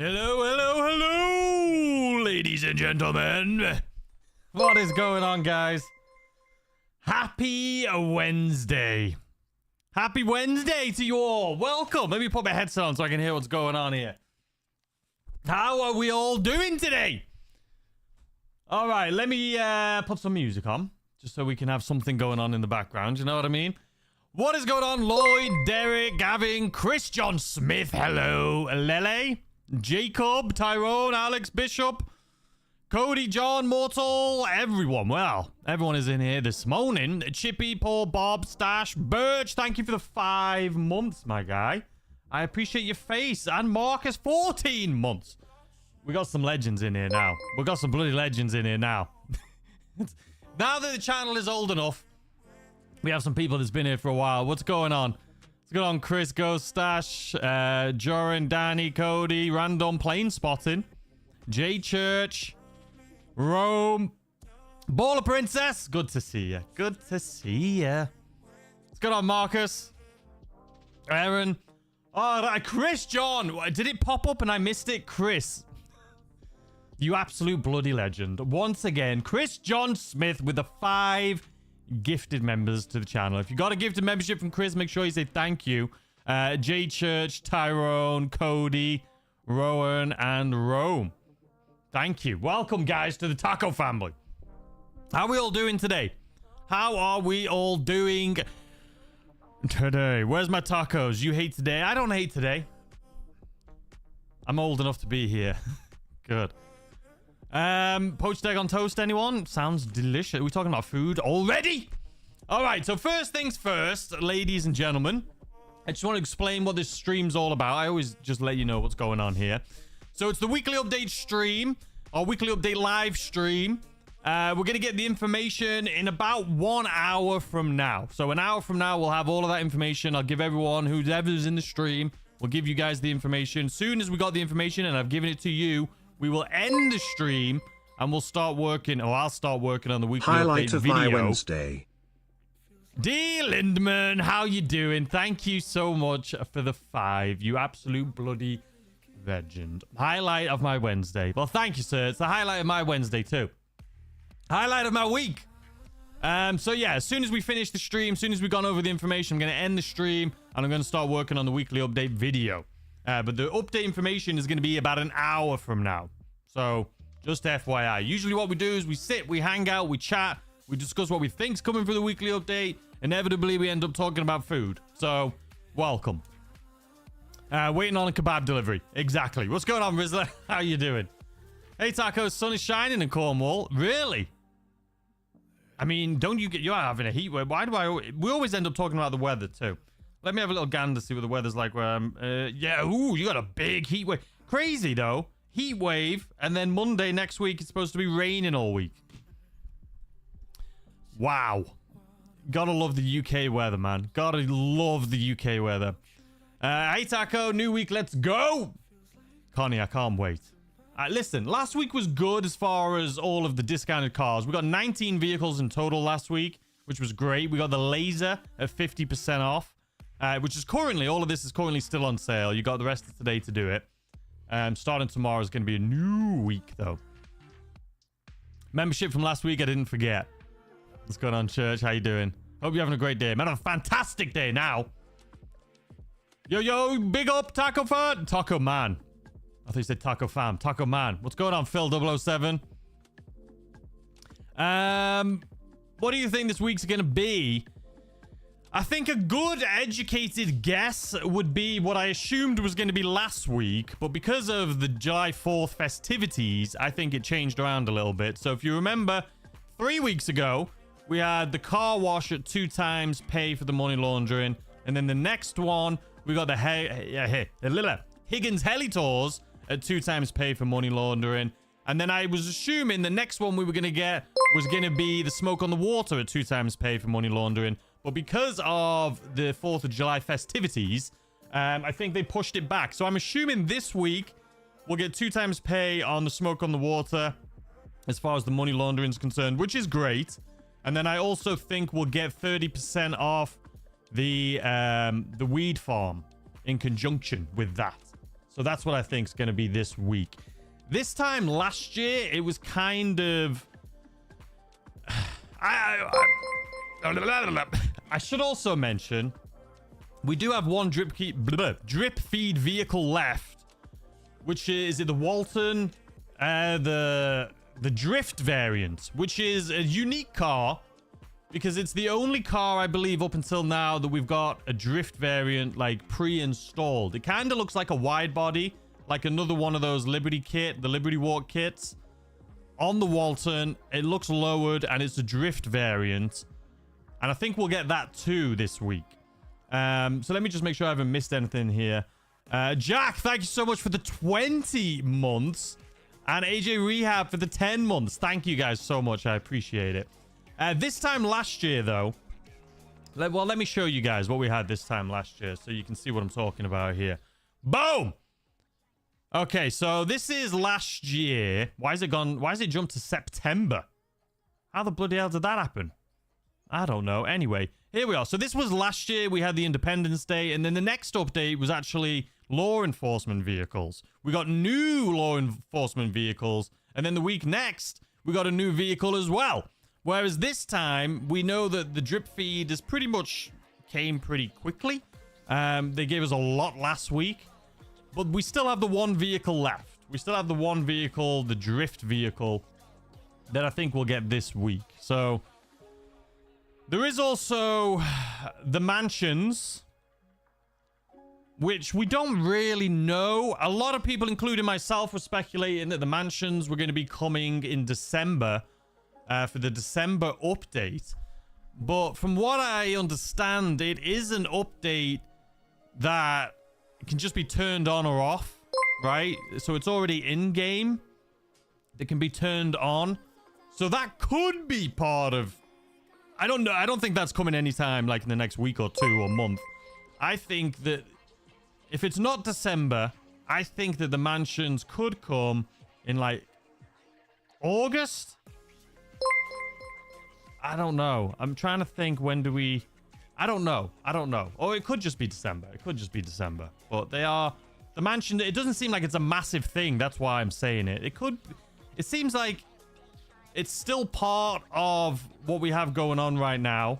Hello, hello, hello, ladies and gentlemen. What is going on, guys? Happy Wednesday. Happy Wednesday to you all. Welcome. Let me put my headset on so I can hear what's going on here. How are we all doing today? All right, let me put some music on just so we can have something going on in the background. You know what I mean? What is going on? Lloyd, Derek, Gavin, Chris John Smith. Hello. Lele, Jacob, Tyrone, Alex, Bishop, Cody, John, Mortal, everyone. Well, everyone is in here this morning. Chippy, Paul, Bob, Stash, Birch. Thank you for the 5 months, my guy. I appreciate your face. And Marcus, 14 months. We got some legends in here now. We got some bloody legends in here now. Now that the channel is old enough, we have some people that's been here for a while. What's going on? What's going on? Chris, Ghost, Stash, Joran, Danny, Cody, Random, Plane Spotting, J Church, Rome, Baller Princess. Good to see you. Good to see you. What's going on, Marcus? Aaron. Oh, Chris John. Did it pop up and I missed it? Chris. You absolute bloody legend. Once again, Chris John Smith with the 5 gifted members to the channel. If you got a gifted membership from Chris, make sure you say thank you. J Church, Tyrone, Cody, Rowan, and Rome. Thank you. Welcome, guys, to the taco family. How are we all doing today? How are we all doing today? Where's my tacos? You hate today? I don't hate today. I'm old enough to be here. Good. Poached egg on toast, anyone? Sounds delicious. Are we talking about food already? All right, so first things first, ladies and gentlemen. I just want to explain what this stream's all about. I always just let you know what's going on here. So it's the weekly update stream, our weekly update live stream. We're going to get the information in about 1 hour from now. So an hour from now, we'll have all of that information. I'll give everyone, whoever's in the stream, we'll give you guys the information. As soon as we got the information and I've given it to you, we will end the stream and we'll start working, or I'll start working on the weekly highlight update of video. my Wednesday. D. Lindman, how you doing? Thank you so much for the 5. You absolute bloody legend. Highlight of my Wednesday. Well, thank you, sir. It's the highlight of my Wednesday too. Highlight of my week. So yeah, as soon as we finish the stream, as soon as we've gone over the information, I'm going to end the stream and I'm going to start working on the weekly update video. But the update information is going to be about an hour from now. So, just FYI. Usually what we do is we sit, we hang out, we chat, we discuss what we think's coming for the weekly update. Inevitably, we end up talking about food. So, welcome. Waiting on a kebab delivery. Exactly. What's going on, Rizzler? How you doing? Hey, Taco, sun is shining in Cornwall. Really? I mean, don't you get... You're having a heat wave. Why do I... We always end up talking about the weather, too. Let me have a little gander to see what the weather's like where I'm... yeah, ooh, you got a big heat wave. Crazy, though. Heat wave, and then Monday next week, it's supposed to be raining all week. Wow. Gotta love the UK weather, man. Gotta love the UK weather. Hey, Taco, new week, let's go! Connie, I can't wait. Listen, last week was good as far as all of the discounted cars. We got 19 vehicles in total last week, which was great. We got the Laser at 50% off. Which is currently, all of this is currently still on sale. You got the rest of today to do it. Starting tomorrow is going to be a new week, though. Membership from last week, I didn't forget. What's going on, Church? How you doing? Hope you're having a great day. Man, have a fantastic day now. Yo, yo, big up, Taco Fan. Taco Man. I thought you said Taco Fam. Taco Man. What's going on, Phil 007? What do you think this week's going to be? I think a good educated guess would be what I assumed was going to be last week, but because of the July 4th festivities, I think it changed around a little bit. So if you remember, 3 weeks ago, we had the car wash at 2 times pay for the money laundering, and then the next one, we got the Higgins Heli Tours at 2 times pay for money laundering, and then I was assuming the next one we were going to get was going to be the Smoke on the Water at 2 times pay for money laundering. But because of the 4th of July festivities, I think they pushed it back. So I'm assuming this week we'll get 2 times pay on the Smoke on the Water as far as the money laundering is concerned, which is great. And then I also think we'll get 30% off the weed farm in conjunction with that. So that's what I think is going to be this week. This time last year, it was kind of... I should also mention, we do have one drip feed vehicle left, which is the Walton, the drift variant, which is a unique car because it's the only car, I believe, up until now that we've got a drift variant like pre-installed. It kind of looks like a wide body, like another one of those the Liberty Walk kits. On the Walton, it looks lowered and it's a drift variant. And I think we'll get that too this week. So let me just make sure I haven't missed anything here. Jack, thank you so much for the 20 months. And AJ Rehab for the 10 months. Thank you guys so much. I appreciate it. This time last year, though. Let me show you guys what we had this time last year so you can see what I'm talking about here. Boom! Okay, so this is last year. Why is it jumped to September? How the bloody hell did that happen? I don't know. Anyway, here we are. So this was last year. We had the Independence Day. And then the next update was actually law enforcement vehicles. We got new law enforcement vehicles. And then the week next, we got a new vehicle as well. Whereas this time, we know that the drip feed is pretty much came pretty quickly. They gave us a lot last week. But we still have the one vehicle left. We still have the one vehicle, the drift vehicle, that I think we'll get this week. So there is also the mansions, which we don't really know. A lot of people, including myself, were speculating that the mansions were going to be coming in December for the December update. But from what I understand, it is an update that can just be turned on or off, right? So it's already in-game. It can be turned on. So that could be part of... I don't know. I don't think that's coming anytime, like in the next week or two or month. I think that if it's not December, I think that the mansions could come in like August. I don't know. I'm trying to think, when do we... I don't know. Or it could just be December. But they are... The mansion, it doesn't seem like it's a massive thing. That's why I'm saying it. It seems like it's still part of what we have going on right now.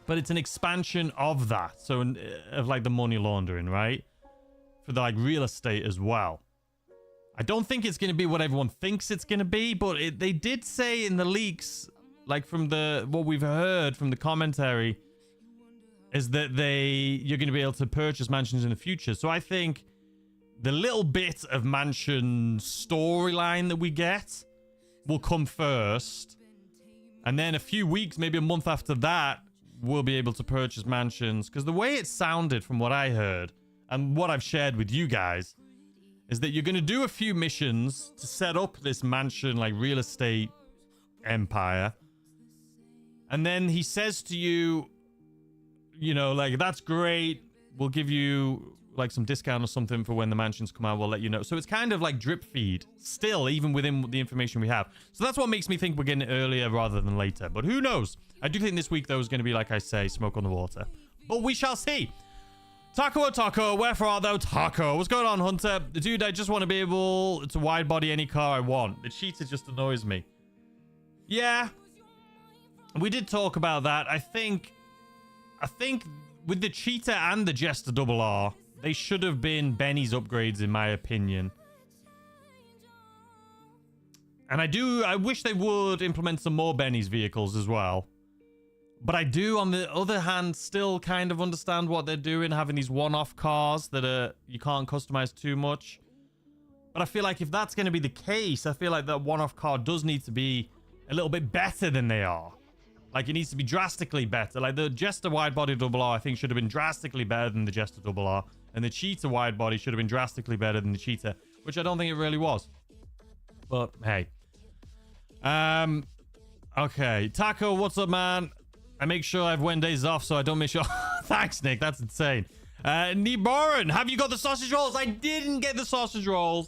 But it's an expansion of that. So, of like the money laundering, right? For the like real estate as well. I don't think it's going to be what everyone thinks it's going to be. But they did say in the leaks, like from what we've heard from the commentary, is that you're going to be able to purchase mansions in the future. So I think the little bit of mansion storyline that we get will come first. And then a few weeks, maybe a month after that, we'll be able to purchase mansions. Because the way it sounded from what I heard and what I've shared with you guys is that you're going to do a few missions to set up this mansion, like real estate empire. And then he says to you, you know, like, that's great. We'll give you like some discount or something for when the mansions come out. We'll let you know. So it's kind of like drip feed still, even within the information we have. So that's what makes me think we're getting it earlier rather than later. But who knows? I do think this week, though, is going to be, like I say, smoke on the water. But we shall see. Taco, wherefore art thou, Taco? What's going on, Hunter? Dude, I just want to be able to wide body any car I want. The cheetah just annoys me. Yeah. We did talk about that. I think with the Cheetah and the Jester RR, they should have been Benny's upgrades, in my opinion. And I wish they would implement some more Benny's vehicles as well. But I do, on the other hand, still kind of understand what they're doing, having these one-off cars that you can't customize too much. But I feel like if that's going to be the case, I feel like that one-off car does need to be a little bit better than they are. Like, it needs to be drastically better. Like, the Jester wide-body RR, I think, should have been drastically better than the Jester RR. And the Cheetah wide-body should have been drastically better than the Cheetah, which I don't think it really was. But, hey. Okay. Taco, what's up, man? I make sure I have Wednesdays off so I don't miss your... Thanks, Nick. That's insane. Niboran, have you got the sausage rolls? I didn't get the sausage rolls.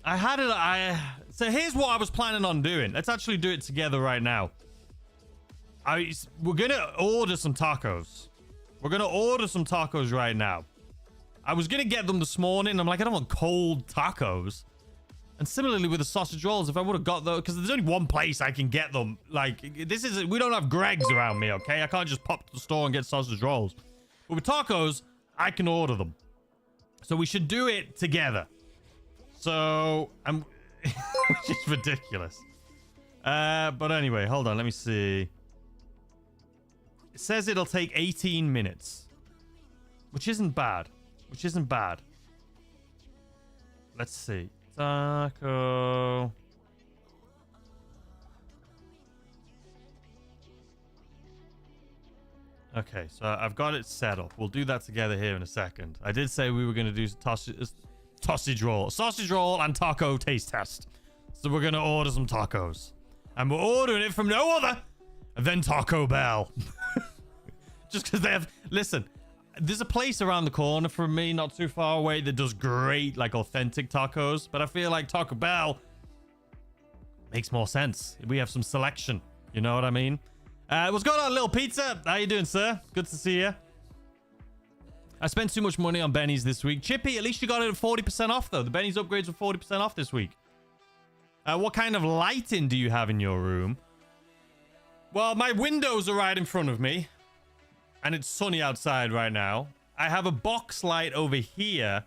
I had it. So here's what I was planning on doing. Let's actually do it together right now. We're gonna order some tacos. We're going to order some tacos right now. I was going to get them this morning. I'm like, I don't want cold tacos. And similarly with the sausage rolls, if I would have got those, because there's only one place I can get them. Like, we don't have Greg's around me, okay? I can't just pop to the store and get sausage rolls. But with tacos, I can order them. So we should do it together. So, which is ridiculous. But anyway, hold on, let me see. It says it'll take 18 minutes. Which isn't bad. Let's see. Taco. Okay, so I've got it set up. We'll do that together here in a second. I did say we were going to do sausage roll and taco taste test. So we're going to order some tacos. And we're ordering it from no other than Taco Bell. Just because they have... Listen, there's a place around the corner from me, not too far away, that does great, like, authentic tacos. But I feel like Taco Bell makes more sense. We have some selection. You know what I mean? What's going on, Little Pizza? How you doing, sir? Good to see you. I spent too much money on Benny's this week. Chippy, at least you got it at 40% off, though. The Benny's upgrades were 40% off this week. What kind of lighting do you have in your room? Well, my windows are right in front of me. And it's sunny outside right now. I have a box light over here,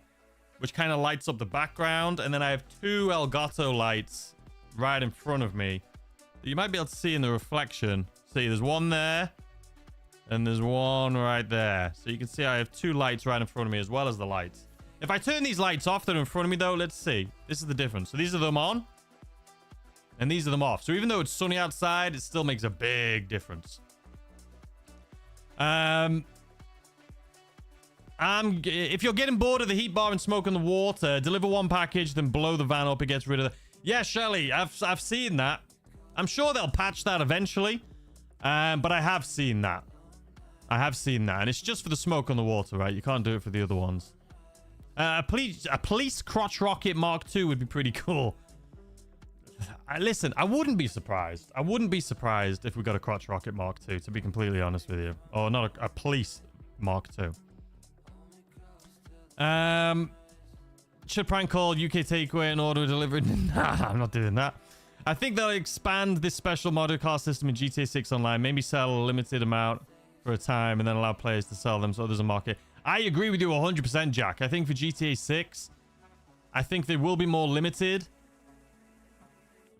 which kind of lights up the background. And then I have two Elgato lights right in front of me. You might be able to see in the reflection. See, there's one there. And there's one right there. So you can see I have two lights right in front of me as well as the lights. If I turn these lights off that are in front of me, though, let's see. This is the difference. So these are them on. And these are them off. So even though it's sunny outside, it still makes a big difference. If you're getting bored of the heat bar and smoke in the water, deliver one package, then blow the van up. It gets rid of the... Yeah, Shelly, I've seen that. I'm sure they'll patch that eventually. But I have seen that. And it's just for the smoke on the water, right? You can't do it for the other ones. A police crotch rocket Mark II would be pretty cool. Listen, I wouldn't be surprised. If we got a crotch rocket Mark II, to be completely honest with you. Or not a police Mark II. Should prank call UK takeaway and order delivery? Nah, I'm not doing that. I think they'll expand this special modded car system in GTA 6 Online. Maybe sell a limited amount for a time and then allow players to sell them so there's a market. I agree with you 100%, Jack. I think for GTA 6, I think they will be more limited.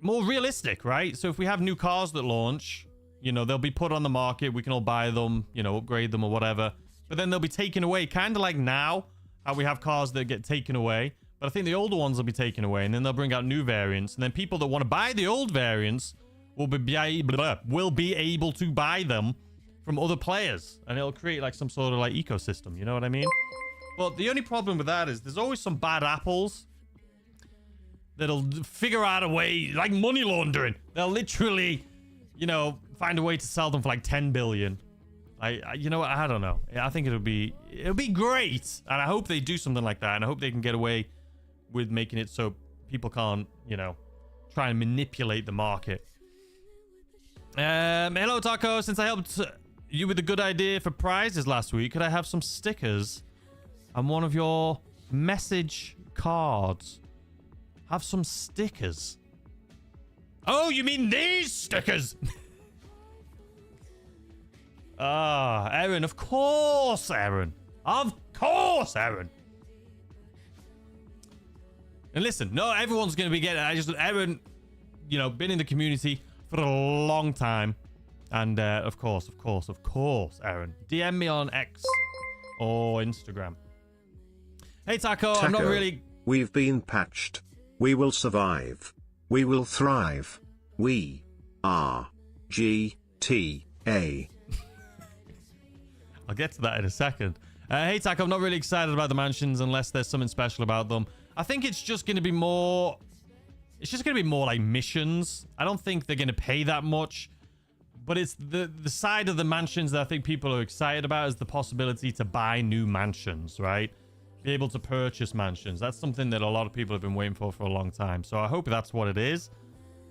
More realistic, right? So if we have new cars that launch, you know, they'll be put on the market. We can all buy them, you know, upgrade them or whatever. But then they'll be taken away, kind of like now, how we have cars that get taken away. But I think the older ones will be taken away, and then they'll bring out new variants. And then people that want to buy the old variants will be able to buy them from other players. And it'll create like some sort of like ecosystem, you know what I mean? But the only problem with that is there's always some bad apples that'll figure out a way, like money laundering. They'll literally, you know, find a way to sell them for like 10 billion. You know what? I don't know. I think it'll be great. And I hope they do something like that. And I hope they can get away with making it so people can't, you know, try and manipulate the market. Hello, Taco. Since I helped you with a good idea for prizes last week, could I have some stickers and one of your message cards? Have some stickers. Oh, you mean these stickers? Aaron, of course, Aaron. Of course, Aaron. And listen, no, everyone's going to be getting it. Aaron, you know, been in the community for a long time. And, of course, Aaron. DM me on X or Instagram. Hey, Taco, I'm not really... We've been patched. We will survive. We will thrive. We are GTA. I'll get to that in a second. Hey, Taco, I'm not really excited about the mansions unless there's something special about them. I think it's just going to be more... It's just going to be more like missions. I don't think they're going to pay that much. But it's the side of the mansions that I think people are excited about is the possibility to buy new mansions, right? Be able to purchase mansions. That's something that a lot of people have been waiting for a long time. So I hope that's what it is.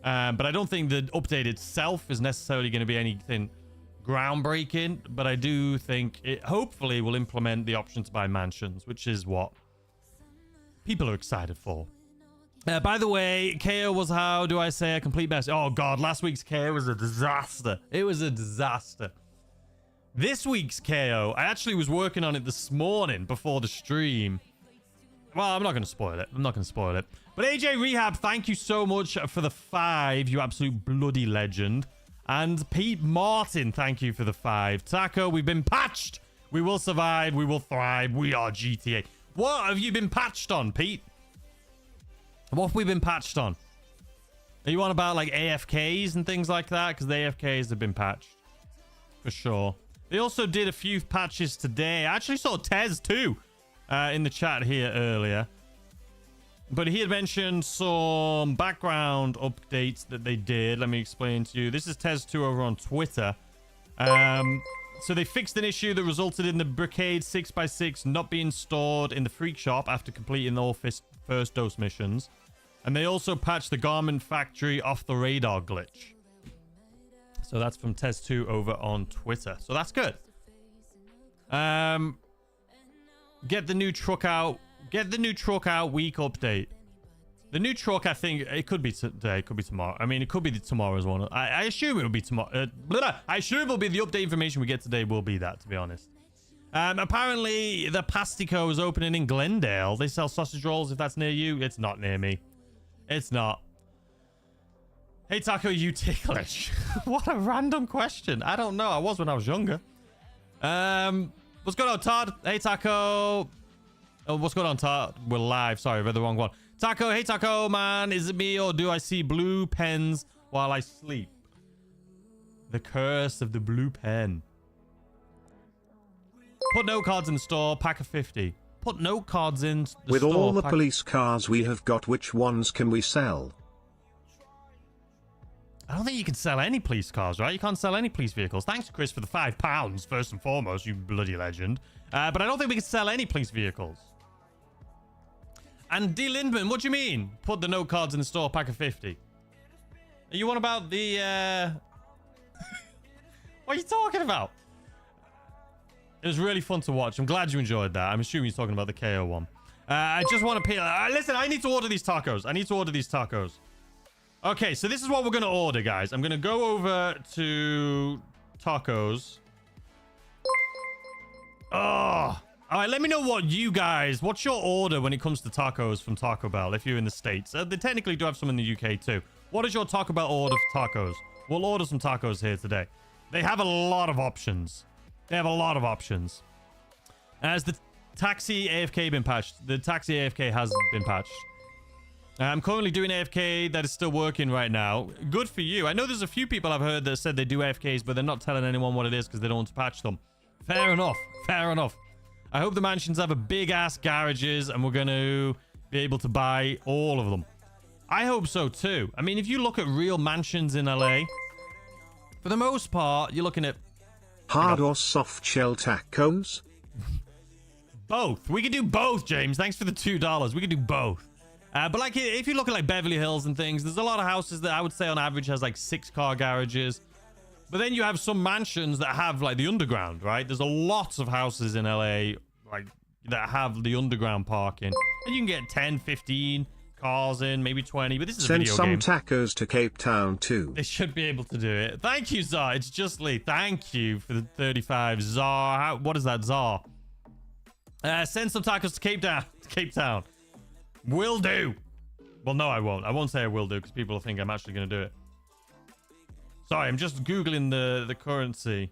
But I don't think the update itself is necessarily going to be anything groundbreaking, but I do think it hopefully will implement the option to buy mansions, which is what people are excited for. By the way, KO was, how do I say, a complete mess. Oh god, last week's KO was a disaster. It was a disaster. This week's KO, I actually was working on it this morning before the stream. Well, I'm not going to spoil it. I'm not going to spoil it. But AJ Rehab, thank you so much for the 5, you absolute bloody legend. And Pete Martin, thank you for the 5. Taco, we've been patched. We will survive. We will thrive. We are GTA. What have you been patched on, Pete? What have we been patched on? Are you on about like AFKs and things like that? Because the AFKs have been patched. For sure. They also did a few patches today. I actually saw Tez too in the chat here earlier. But he had mentioned some background updates that they did. Let me explain to you. This is Tez2 over on Twitter. So they fixed an issue that resulted in the Brigade 6x6 not being stored in the Freak Shop after completing all first dose missions. And they also patched the Garment Factory off the radar glitch. So that's from Tez2 over on Twitter. So that's good. Get the new truck out. Get the new truck out week update. The new truck, I think, it could be today, it could be tomorrow. I mean, it could be tomorrow's one. I assume it will be tomorrow. I assume it will be the update information we get today will be that, to be honest. Apparently, the Pastico is opening in Glendale. They sell sausage rolls if that's near you. It's not near me. It's not. Hey, Taco, you ticklish? What a random question. I don't know. I was when I was younger. What's going on, Todd? Hey, Taco. Oh, what's going on, Todd? We're live. Sorry, I read the wrong one. Taco, hey, Taco, man. Is it me or do I see blue pens while I sleep? The curse of the blue pen. Put note cards in the store. Pack of 50. Put note cards in the store. With all the police cars we have got, which ones can we sell? I don't think you can sell any police cars, right? You can't sell any police vehicles. Thanks, Chris, for the £5, first and foremost, you bloody legend. But I don't think we can sell any police vehicles. And D. Lindman, what do you mean? Put the note cards in the store, pack of 50. Are you on about the, What are you talking about? It was really fun to watch. I'm glad you enjoyed that. I'm assuming you're talking about the KO one. I just want to pay... listen, I need to order these tacos. I need to order these tacos. Okay, so this is what we're going to order, guys. I'm going to go over to tacos. Oh, all right. Let me know what you guys, what's your order when it comes to tacos from Taco Bell if you're in the States? They technically do have some in the UK too. What is your Taco Bell order for tacos? We'll order some tacos here today. They have a lot of options. They have a lot of options. Has the Taxi AFK been patched? The Taxi AFK has been patched. I'm currently doing AFK that is still working right now. Good for you. I know there's a few people I've heard that said they do AFKs, but they're not telling anyone what it is because they don't want to patch them. Fair enough. Fair enough. I hope the mansions have a big-ass garages and we're going to be able to buy all of them. I hope so, too. I mean, if you look at real mansions in LA, for the most part, you're looking at... Hard or soft shell tacos? Both. We can do both, James. Thanks for the $2. We can do both. But like, if you look at like Beverly Hills and things, there's a lot of houses that I would say on average has like 6-car garages. But then you have some mansions that have like the underground, right? There's a lot of houses in LA like that have the underground parking. And you can get 10, 15 cars in, maybe 20. But this is a video game. Send some tacos to Cape Town too. They should be able to do it. Thank you, Czar. It's just Lee. Thank you for the 35. Czar. What is that, Czar? Send some tacos to Cape Town. Cape Town. Will do. Well, no, I won't. I won't say I will do because people will think I'm actually going to do it. Sorry, I'm just Googling the currency.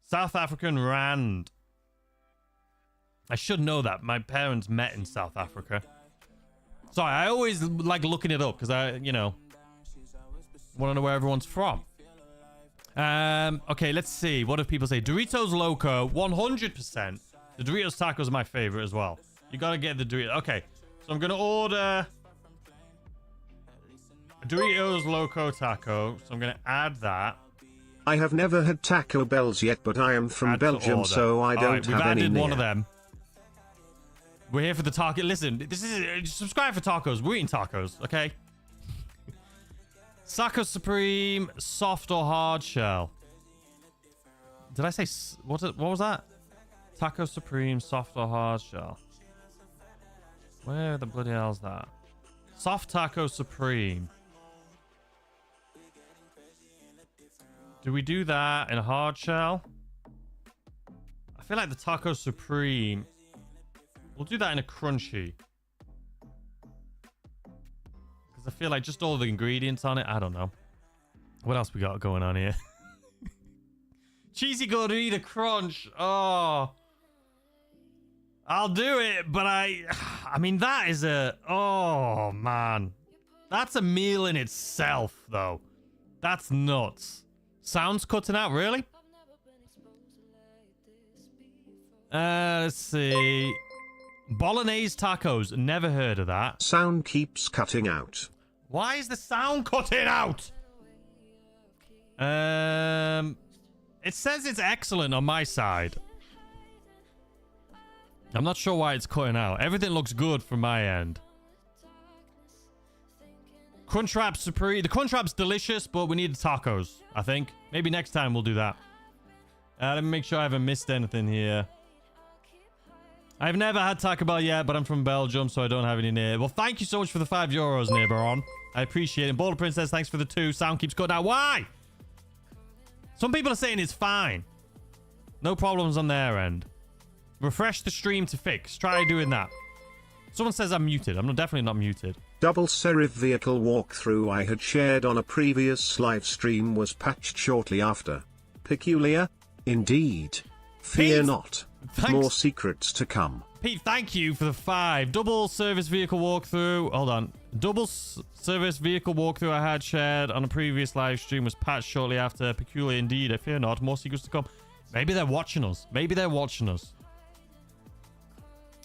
South African Rand. I should know that. My parents met in South Africa. Sorry, I always like looking it up because I, you know, want to know where everyone's from. Okay, let's see. What do people say? Doritos Loco, 100%. The Doritos tacos are my favorite as well. You got to get the Doritos. Okay. So I'm going to order a Doritos Loco Taco. So I'm going to add that. I have never had Taco Bells yet, but I am from Belgium, so I don't have any added near. One of them. We're here for the taco. Listen, this is subscribe for tacos. We're eating tacos, okay? Saco Supreme, soft or hard shell? Did I say... What was that? Taco Supreme, soft or hard shell? Where the bloody hell's that? Soft Taco Supreme. Do we do that in a hard shell? I feel like the Taco Supreme... We'll do that in a crunchy. Because I feel like just all the ingredients on it, I don't know. What else we got going on here? Cheesy Gordita Crunch. Oh. I'll do it, but I mean, that is a... Oh, man. That's a meal in itself, though. That's nuts. Sounds cutting out, really? Let's see. Bolognese tacos. Never heard of that. Sound keeps cutting out. Why is the sound cutting out? It says it's excellent on my side. I'm not sure why it's cutting out. Everything looks good from my end. Crunchwrap Supreme. The Crunchwrap's delicious, but we need the tacos, I think. Maybe next time we'll do that. Let me make sure I haven't missed anything here. I've never had Taco Bell yet, but I'm from Belgium, so I don't have any near. Well, thank you so much for the €5, Neighboron. I appreciate it. Boulder Princess, thanks for the 2. Sound keeps cutting out. Why? Some people are saying it's fine. No problems on their end. Refresh the stream to fix. Try doing that. Someone says I'm muted. I'm definitely not muted. Double serif vehicle walkthrough I had shared on a previous live stream was patched shortly after. Peculiar? Indeed. Fear Pete, not. thanks. More secrets to come. Pete, thank you for the 5. Double service vehicle walkthrough. Hold on. Double service vehicle walkthrough I had shared on a previous live stream was patched shortly after. Peculiar indeed. I fear not. More secrets to come. Maybe they're watching us. Maybe they're watching us.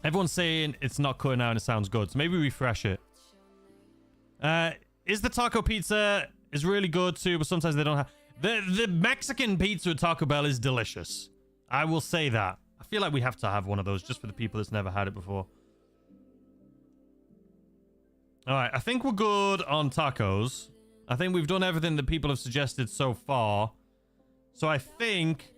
Everyone's saying it's not cutting out and it sounds good. So maybe refresh it. Is the taco pizza is really good too, but sometimes they don't have... The Mexican pizza at Taco Bell is delicious. I will say that. I feel like we have to have one of those just for the people that's never had it before. All right, I think we're good on tacos. I think we've done everything that people have suggested so far. So I think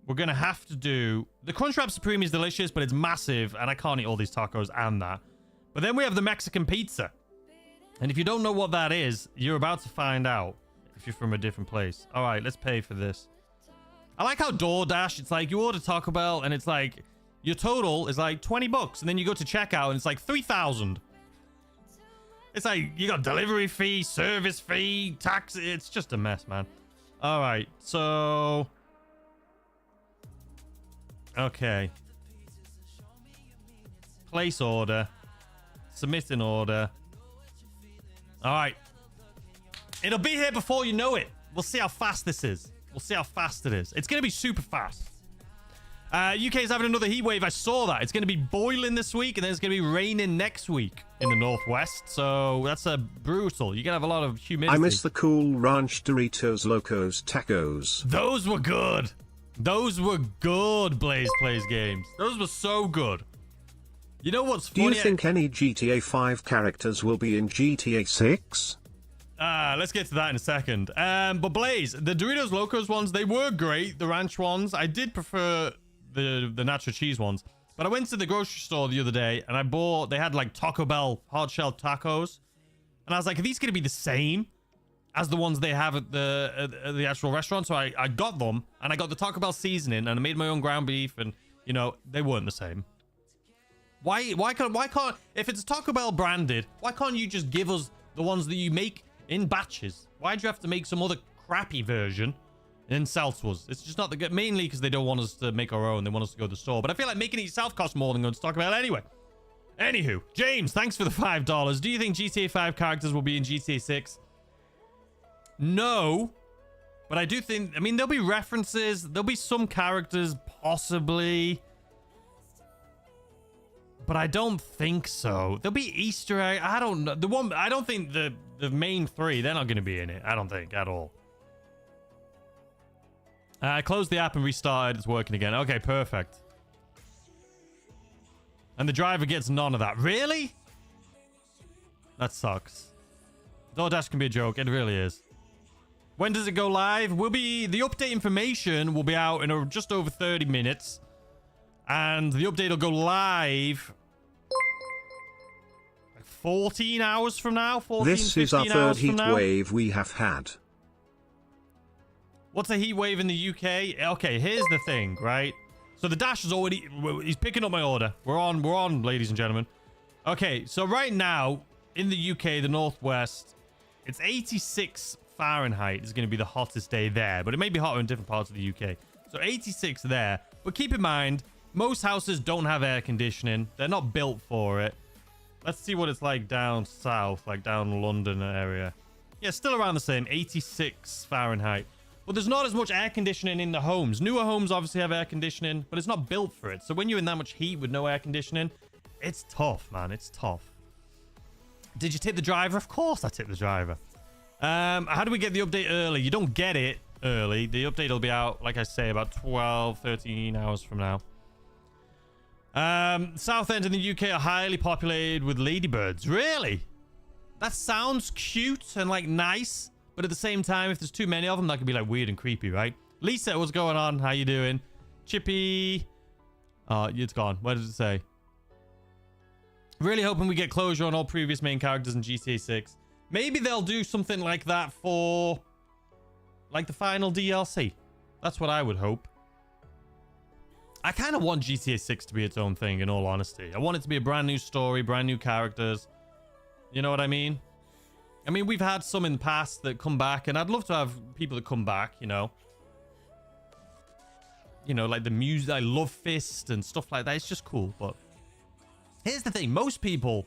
we're going to have to do... The Crunchwrap Supreme is delicious, but it's massive, and I can't eat all these tacos and that. But then we have the Mexican pizza. And if you don't know what that is, you're about to find out if you're from a different place. All right, let's pay for this. I like how DoorDash, it's like you order Taco Bell, and it's like your total is like $20, and then you go to checkout, and it's like 3,000. It's like you got delivery fee, service fee, tax. It's just a mess, man. All right, so... Okay. Place order. Submit an order. All right. It'll be here before you know it. We'll see how fast this is. We'll see how fast it is. It's going to be super fast. UK is having another heat wave. I saw that. It's going to be boiling this week, and then it's going to be raining next week in the northwest. So that's brutal. You're going to have a lot of humidity. I miss the cool Ranch Doritos Locos Tacos. Those were good. Those were good, Blaze Plays games. Those were so good. You know what's funny? Do you think any GTA 5 characters will be in GTA 6? Let's get to that in a second. But Blaze, the Doritos Locos ones, they were great. The ranch ones. I did prefer the nacho cheese ones. But I went to the grocery store the other day and I bought, they had like Taco Bell hard shell tacos. And I was like, are these going to be the same as the ones they have at the actual restaurant? So I got them, and I got the Taco Bell seasoning, and I made my own ground beef, and, you know, they weren't the same. Why can't, if it's Taco Bell branded, why can't you just give us the ones that you make in batches? Why'd you have to make some other crappy version and sell to us? It's just not the good, mainly because they don't want us to make our own. They want us to go to the store. But I feel like making it yourself costs more than going to Taco Bell anyway. Anywho, James, thanks for the $5. Do you think GTA 5 characters will be in GTA 6? No, but I do think, I mean, there'll be references. There'll be some characters, possibly. But I don't think so. There'll be Easter egg. I don't know. I don't think the main 3, they're not going to be in it. I don't think at all. I closed the app and restarted. It's working again. Okay, perfect. And the driver gets none of that. Really? That sucks. DoorDash can be a joke. It really is. When does it go live? The update information will be out in just over 30 minutes. And the update will go live 14 hours from now. 14, this is our third heat wave we have had. What's a heat wave in the UK? Okay, here's the thing, right? So the Dash is already... He's picking up my order. We're on, ladies and gentlemen. Okay, so right now, in the UK, the Northwest, it's 86 Fahrenheit is going to be the hottest day there. But it may be hotter in different parts of the UK. So 86 there. But keep in mind, most houses don't have air conditioning. They're not built for it. Let's see what it's like down south, like down London area. Yeah, still around the same, 86 Fahrenheit. But there's not as much air conditioning in the homes. Newer homes obviously have air conditioning, but it's not built for it. So when you're in that much heat with no air conditioning, it's tough, man. It's tough. Did you tip the driver? Of course I tipped the driver. How do we get the update early? You don't get it early. The update will be out, like I say, about 12, 13 hours from now. South End in the UK are highly populated with ladybirds. Really? That sounds cute and like nice. But at the same time, if there's too many of them, that could be like weird and creepy, right? Lisa, what's going on? How you doing? Chippy. Oh, it's gone. What does it say? Really hoping we get closure on all previous main characters in GTA 6. Maybe they'll do something like that for like the final DLC. That's what I would hope. I kind of want GTA 6 to be its own thing, in all honesty. I want it to be a brand new story, brand new characters. You know what I mean? I mean, we've had some in the past that come back, and I'd love to have people that come back, you know. You know, like the music, I love Fist and stuff like that. It's just cool, but here's the thing. Most people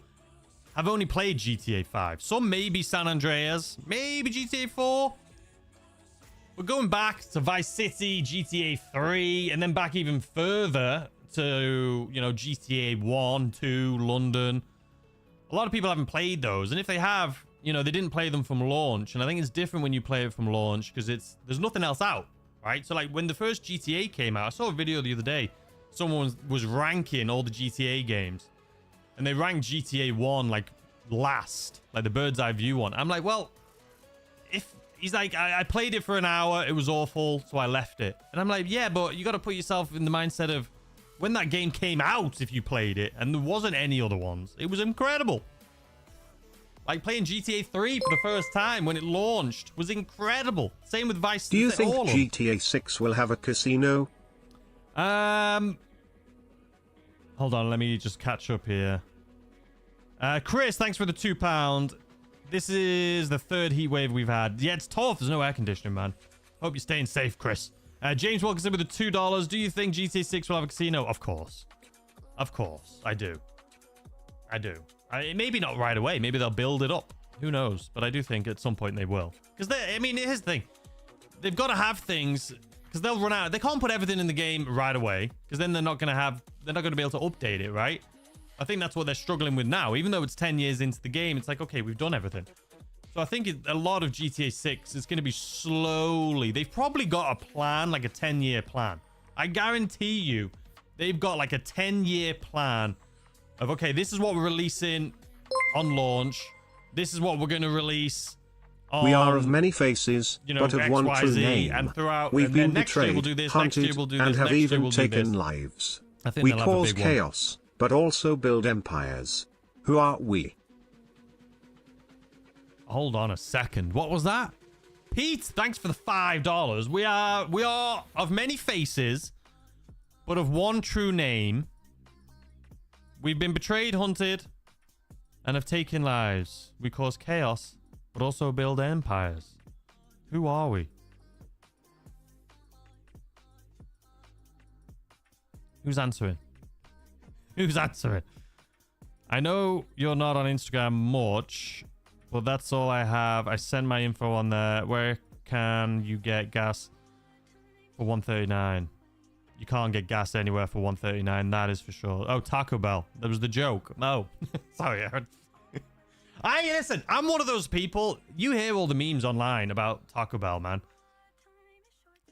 have only played GTA 5. Some maybe San Andreas, maybe GTA 4. We're going back to Vice City, GTA 3, and then back even further to, you know, GTA 1, 2, London. A lot of people haven't played those, and if they have, you know, they didn't play them from launch, and I think it's different when you play it from launch because there's nothing else out, right? So like when the first GTA came out, I saw a video the other day. Someone was ranking all the GTA games, and they ranked GTA 1 like last, like the bird's eye view one. I'm like, well, if he's like, I played it for an hour, it was awful, so I left it. And I'm like, yeah, but you got to put yourself in the mindset of when that game came out, if you played it, and there wasn't any other ones. It was incredible. Like playing GTA 3 for the first time when it launched was incredible. Same with Vice City. Do you think GTA 6 will have a casino? Hold on, let me just catch up here. Chris, thanks for the £2. This is the third heat wave we've had. Yeah, it's tough. There's no air conditioning, man. Hope you're staying safe, Chris. James Wilkinson with the $2. Do you think GTA 6 will have a casino? Of course. Of course. I do. I do. Maybe not right away. Maybe they'll build it up. Who knows? But I do think at some point they will. Because, I mean, here's the thing. They've got to have things, because they'll run out. They can't put everything in the game right away, because then they're not going to be able to update it, right? I think that's what they're struggling with now. Even though it's 10 years into the game, it's like, okay, we've done everything. So I think a lot of GTA 6 is going to be slowly. They've probably got a plan, like a 10-year plan. I guarantee you, they've got like a 10-year plan of, okay, this is what we're releasing on launch. This is what we're going to release on, we are of many faces, you know, but of X, one Y, true Z, name. and throughout, We've and been next year betrayed, we'll do this, hunted, next year we'll do this, and have next year even we'll do taken this. lives. I think We they'll have a cause big one. chaos, but also build empires. Who are we? Hold on a second. What was that? Pete, thanks for the $5. We are of many faces, but of one true name. We've been betrayed, hunted, and have taken lives. We cause chaos, but also build empires. Who are we? Who's answering? Who's answering? I know you're not on Instagram much, but that's all I have. I send my info on there. Where can you get gas for $1.39? You can't get gas anywhere for $1.39. That is for sure. Oh, Taco Bell. That was the joke. No. Sorry, Aaron. Listen, I'm one of those people. You hear all the memes online about Taco Bell, man.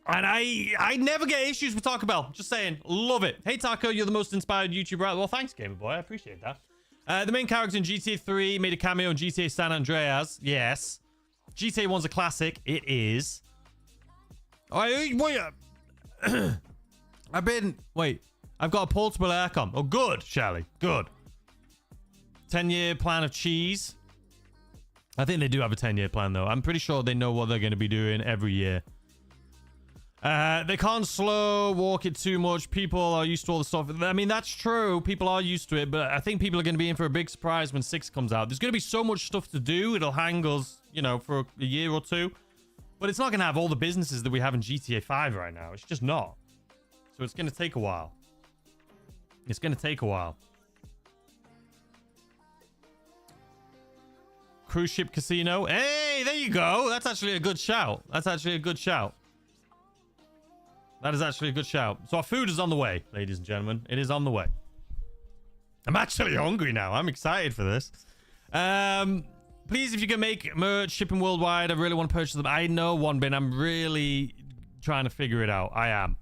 And I never get issues with Taco Bell. Just saying. Love it. Hey, Taco, you're the most inspired YouTuber out. Well, thanks, Gamer Boy. I appreciate that. The main character in GTA 3 made a cameo in GTA San Andreas. Yes. GTA 1's a classic. It is. Wait. I've got a portable aircon. Oh, good, Shelley. Good. 10-year plan of cheese. I think they do have a 10-year plan, though. I'm pretty sure they know what they're going to be doing every year. They can't slow walk it too much. People are used to all the stuff. I mean, that's true. People are used to it, but I think people are going to be in for a big surprise when 6 comes out. There's going to be so much stuff to do. It'll hang us, you know, for a year or two. But it's not going to have all the businesses that we have in GTA 5 right now. It's just not. So it's going to take a while. It's going to take a while. Cruise ship casino. Hey, there you go. That's actually a good shout. That's actually a good shout. That is actually a good shout. So our food is on the way, ladies and gentlemen. It is on the way. I'm actually hungry now. I'm excited for this. Please, if you can make merch, shipping worldwide, I really want to purchase them. I know, One Bin. I'm really trying to figure it out. I am.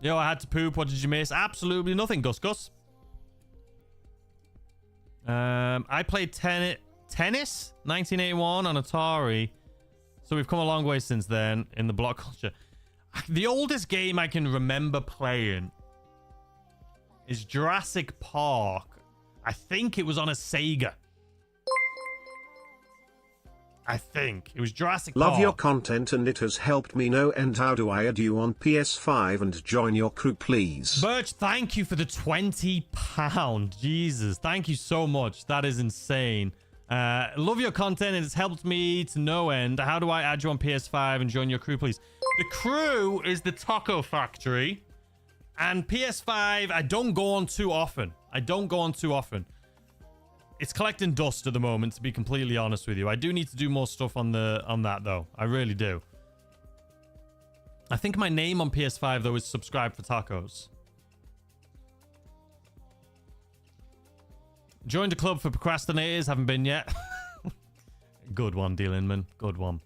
Yo, I had to poop. What did you miss? Absolutely nothing, Gus Gus. I played tennis 1981 on Atari. So we've come a long way since then in the block culture. The oldest game I can remember playing is Jurassic Park. I think it was on a Sega. I think it was Jurassic Park. Love your content and it has helped me no end. How do I add you on PS5 and join your crew, please? Birch, thank you for the £20. Jesus, thank you so much. That is insane. Love your content and it's helped me to no end. How do I add you on PS5 and join your crew, please? The crew is the Taco Factory. And PS5, I don't go on too often. It's collecting dust at the moment, to be completely honest with you. I do need to do more stuff on that, though. I really do. I think my name on PS5, though, is Subscribe for Tacos. Joined a club for procrastinators. Haven't been yet. Good one, D. Lindman. Good one.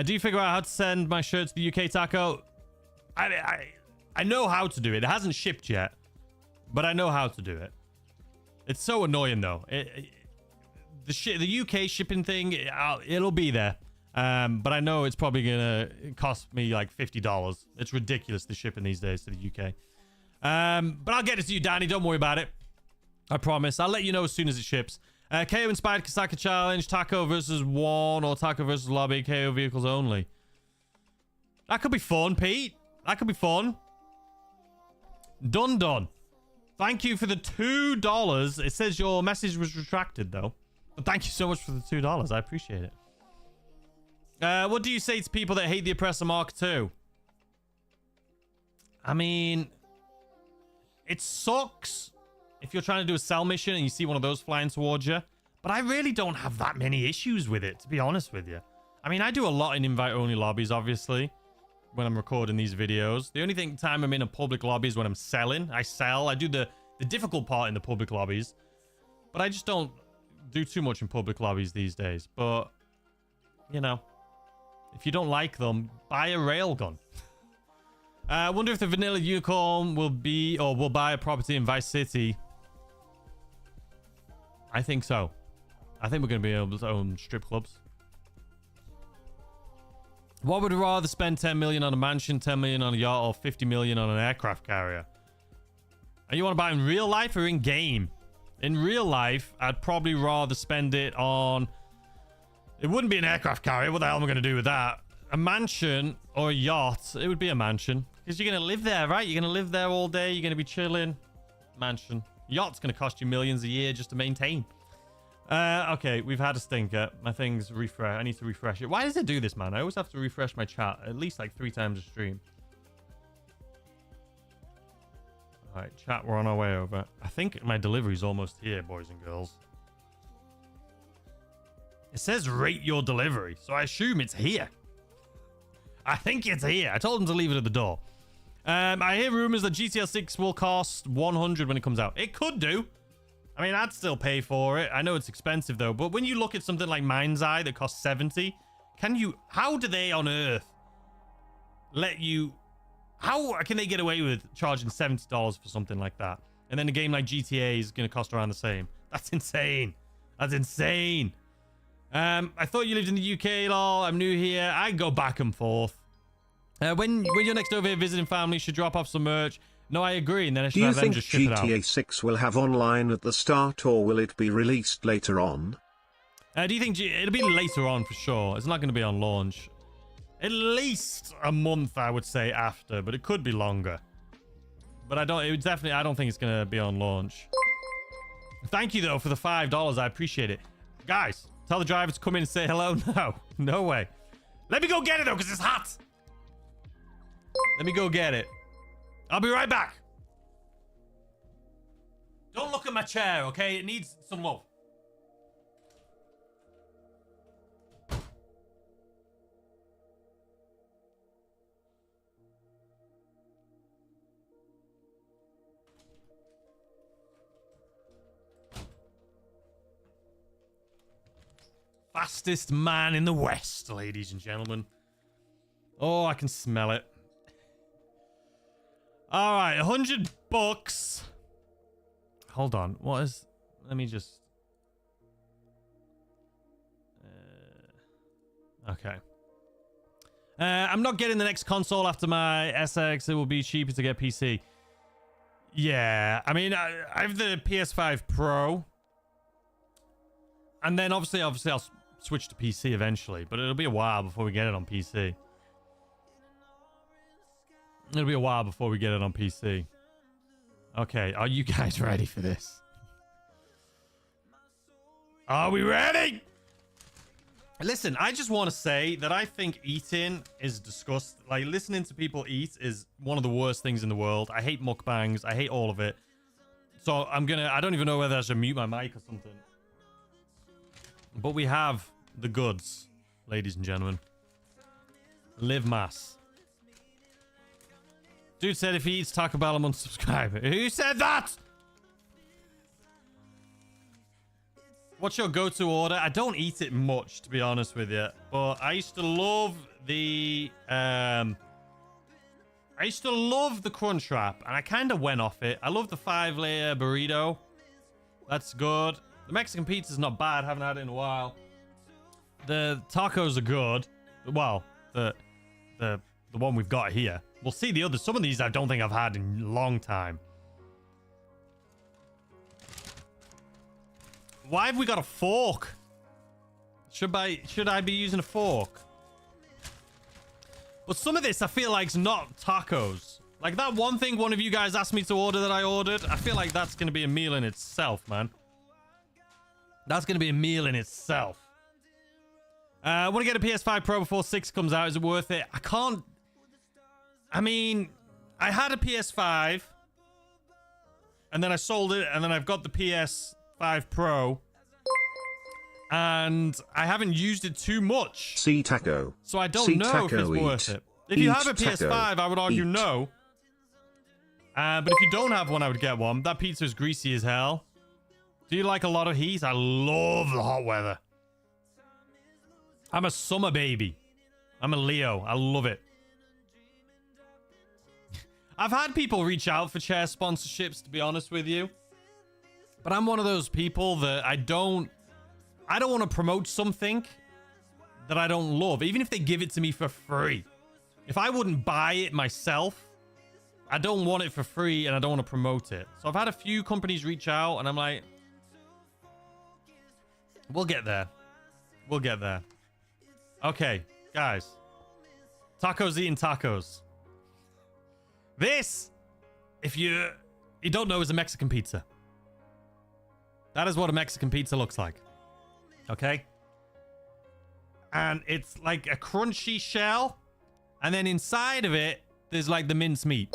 Do you figure out how to send my shirt to the UK, Taco? I know how to do it. It hasn't shipped yet, but I know how to do it. It's so annoying, though. The UK shipping thing, it'll be there. But I know it's probably going to cost me like $50. It's ridiculous, the shipping these days to the UK. But I'll get it to you, Danny. Don't worry about it. I promise. I'll let you know as soon as it ships. KO Inspired Kasaka Challenge, Taco versus 1 or Taco versus Lobby, KO vehicles only. That could be fun, Pete. That could be fun. Done. Thank you for the $2. It says your message was retracted, though. But thank you so much for the $2. I appreciate it. What do you say to people that hate the Oppressor Mark II? I mean, it sucks if you're trying to do a cell mission and you see one of those flying towards you. But I really don't have that many issues with it, to be honest with you. I mean, I do a lot in invite-only lobbies, obviously, when I'm recording these videos. The only time I'm in a public lobby is when I'm selling. I sell. I do the difficult part in the public lobbies. But I just don't do too much in public lobbies these days. But, you know, if you don't like them, buy a railgun. I wonder if the Vanilla Unicorn will buy a property in Vice City. I think so. I think we're going to be able to own strip clubs. What would you rather spend 10 million on a mansion, 10 million on a yacht, or 50 million on an aircraft carrier? And you want to buy in real life or in game? In real life, I'd probably rather spend it on... It wouldn't be an aircraft carrier. What the hell am I going to do with that? A mansion or a yacht? It would be a mansion. Because you're going to live there, right? You're going to live there all day. You're going to be chilling. Mansion. Yacht's going to cost you millions a year just to maintain. Okay, we've had a stinker. My thing's refresh. I need to refresh it. Why does it do this, man? I always have to refresh my chat at least like 3 times a stream. All right, chat, we're on our way over. I think my delivery's almost here, boys and girls. It says rate your delivery, so I assume it's here. I think it's here. I told them to leave it at the door. I hear rumors that GTA 6 will cost 100 when it comes out. It could do. I mean, I'd still pay for it. I know it's expensive, though. But when you look at something like Mind's Eye that costs 70, how do they on Earth let you... How can they get away with charging $70 for something like that? And then a game like GTA is going to cost around the same. That's insane. That's insane. I thought you lived in the UK, lol. I'm new here. I go back and forth. When you're next over here visiting family, you should drop off some merch. No, I agree, and then I should have them just ship it out. Do you think GTA 6 will have online at the start, or will it be released later on? Do you think it'll be later on for sure? It's not going to be on launch. At least a month, I would say, after, but it could be longer. But I don't think it's going to be on launch. Thank you, though, for the $5. I appreciate it. Guys, tell the driver to come in and say hello. No, no way. Let me go get it, though, because it's hot. Let me go get it. I'll be right back. Don't look at my chair, okay? It needs some love. Fastest man in the West, ladies and gentlemen. Oh, I can smell it. All right, $100. Hold on. What is... Let me just... Okay. I'm not getting the next console after my SX. It will be cheaper to get PC. Yeah. I mean, I have the PS5 Pro. And then obviously I'll switch to PC eventually. But it'll be a while before we get it on PC. It'll be a while before we get it on PC. Okay, are you guys ready for this? Are we ready? Listen, I just want to say that I think eating is disgusting. Like, listening to people eat is one of the worst things in the world. I hate mukbangs. I hate all of it. So I don't even know whether I should mute my mic or something. But we have the goods, ladies and gentlemen. Live mass. Dude said if he eats Taco Bell, I'm unsubscribing. Who said that? What's your go-to order? I don't eat it much, to be honest with you. But I used to love the... I used to love the Crunchwrap, and I kind of went off it. I love the 5-layer burrito. That's good. The Mexican pizza's not bad. Haven't had it in a while. The tacos are good. Well, the one we've got here. We'll see the others. Some of these I don't think I've had in a long time. Why have we got a fork? Should I be using a fork? But some of this I feel like is not tacos. Like that one thing one of you guys asked me to order that I ordered. I feel like that's going to be a meal in itself, man. That's going to be a meal in itself. I want to get a PS5 Pro before 6 comes out. Is it worth it? I can't... I mean, I had a PS5, and then I sold it, and then I've got the PS5 Pro, and I haven't used it too much. See taco. So I don't know if it's worth it. If you have a PS5, I would argue no. But if you don't have one, I would get one. That pizza is greasy as hell. Do you like a lot of heat? I love the hot weather. I'm a summer baby. I'm a Leo. I love it. I've had people reach out for chair sponsorships, to be honest with you. But I'm one of those people that I don't want to promote something that I don't love, even if they give it to me for free. If I wouldn't buy it myself, I don't want it for free and I don't want to promote it. So I've had a few companies reach out and I'm like, we'll get there. We'll get there. Okay, guys. Tacos eating tacos. This, if you don't know, is a Mexican pizza. That is what a Mexican pizza looks like. Okay? And it's like a crunchy shell. And then inside of it, there's like the minced meat.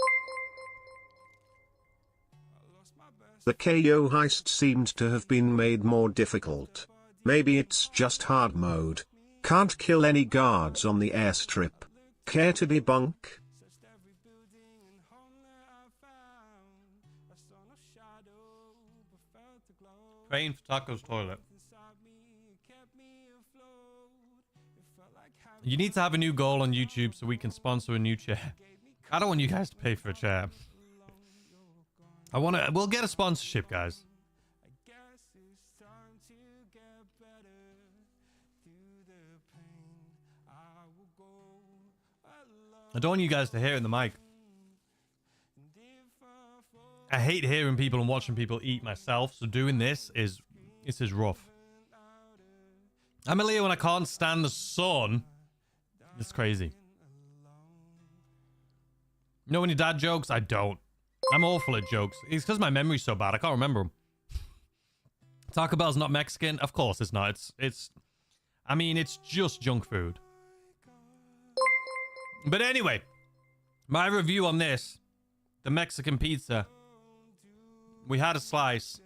The KO heist seemed to have been made more difficult. Maybe it's just hard mode. Can't kill any guards on the airstrip. Care to debunk? Praying for Taco's toilet. You need to have a new goal on YouTube so we can sponsor a new chair. I don't want you guys to pay for a chair. We'll get a sponsorship, guys. I don't want you guys to hear it in the mic. I hate hearing people and watching people eat myself, so doing this is rough. I'm a Leo when I can't stand the sun. It's crazy. You know any dad jokes? I don't. I'm awful at jokes. It's because my memory's so bad. I can't remember them. Taco Bell's not Mexican? Of course it's not. I mean, it's just junk food. But anyway, my review on this, the Mexican pizza. We had a slice.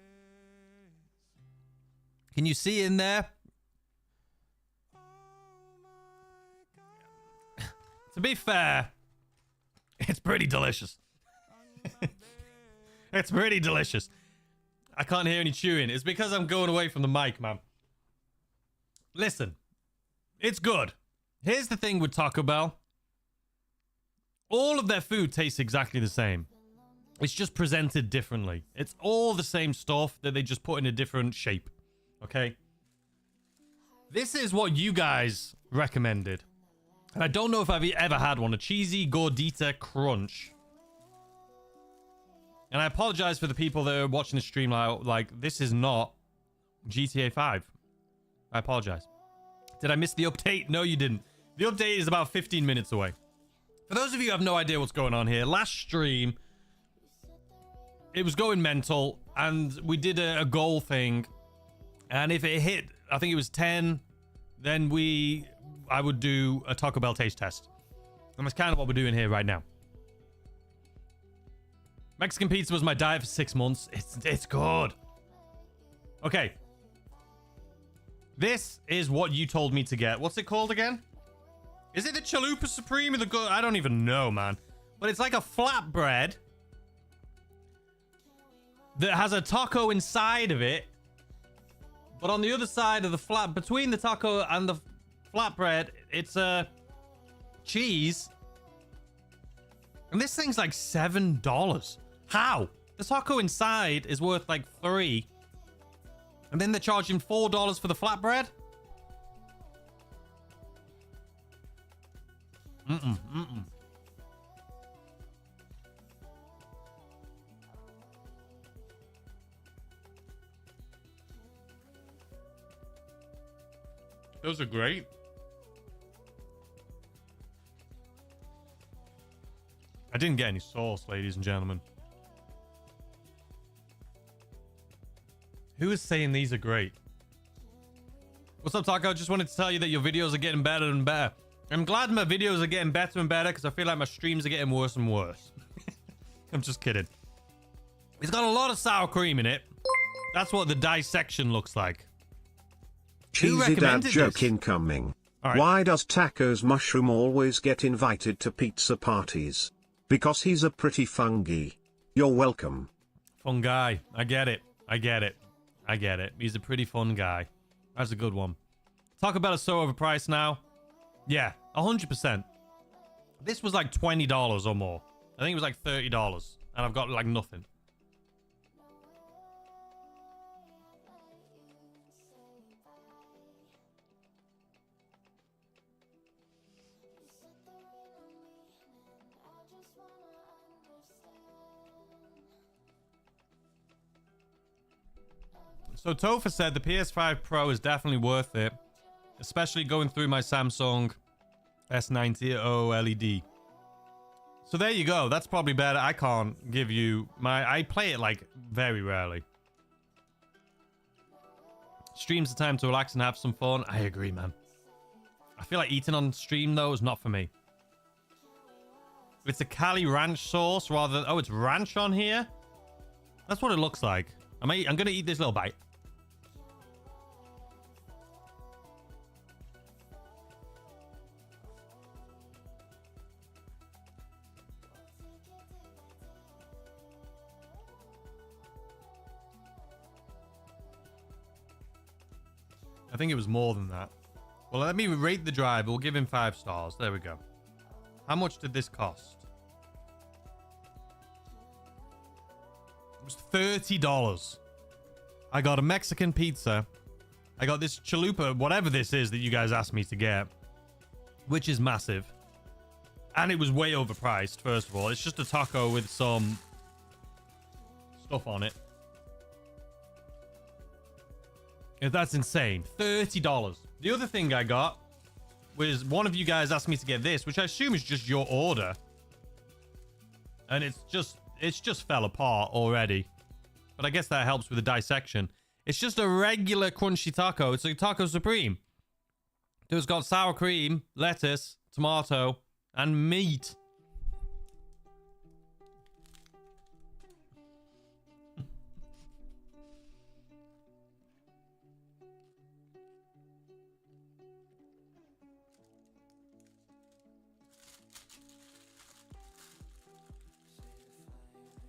Can you see in there? To be fair, it's pretty delicious. It's pretty delicious. I can't hear any chewing. It's because I'm going away from the mic, man. Listen, it's good. Here's the thing with Taco Bell. All of their food tastes exactly the same. It's just presented differently. It's all the same stuff that they just put in a different shape. Okay? This is what you guys recommended. And I don't know if I've ever had one. A cheesy gordita crunch. And I apologize for the people that are watching the stream like this is not GTA 5. I apologize. Did I miss the update? No, you didn't. The update is about 15 minutes away. For those of you who have no idea what's going on here, last stream, it was going mental, and we did a goal thing. And if it hit, I think it was 10, then I would do a Taco Bell taste test. And that's kind of what we're doing here right now. Mexican pizza was my diet for 6 months. It's good. Okay. This is what you told me to get. What's it called again? Is it the Chalupa Supreme or the I don't even know, man. But it's like a flatbread that has a taco inside of it. But on the other side of the between the taco and the flatbread, it's a cheese. And this thing's like $7. How? The taco inside is worth like $3. And then they're charging $4 for the flatbread? Mm-mm. Those are great. I didn't get any sauce, ladies and gentlemen. Who is saying these are great? What's up, Taco? Just wanted to tell you that your videos are getting better and better. I'm glad my videos are getting better and better because I feel like my streams are getting worse and worse. I'm just kidding. It's got a lot of sour cream in it. That's what the dissection looks like. Cheesy dad joke incoming. Right. Why does Tacos Mushroom always get invited to pizza parties? Because he's a pretty fungi. You're welcome. Fun guy. I get it. I get it. I get it. He's a pretty fun guy. That's a good one. Talk about it so overpriced now. Yeah, 100%. This was like $20 or more. I think it was like $30. And I've got like nothing. So Topher said the PS5 Pro is definitely worth it, especially going through my Samsung S90 OLED. So there you go. That's probably better. I can't give you I play it like very rarely. Stream's the time to relax and have some fun. I agree, man. I feel like eating on stream though is not for me. It's a Cali ranch sauce rather than, oh, it's ranch on here. That's what it looks like. I'm gonna eat this little bite. I think it was more than that. Well, let me rate the drive. We'll give him 5 stars. There we go. How much did this cost? It was $30. I got a Mexican pizza. I got this chalupa, whatever this is that you guys asked me to get, which is massive. And it was way overpriced, first of all. It's just a taco with some stuff on it. Yeah, that's insane. $30. The other thing I got was one of you guys asked me to get this, which I assume is just your order. And it's just fell apart already. But I guess that helps with the dissection. It's just a regular crunchy taco. It's a taco supreme. It's got sour cream, lettuce, tomato, and meat.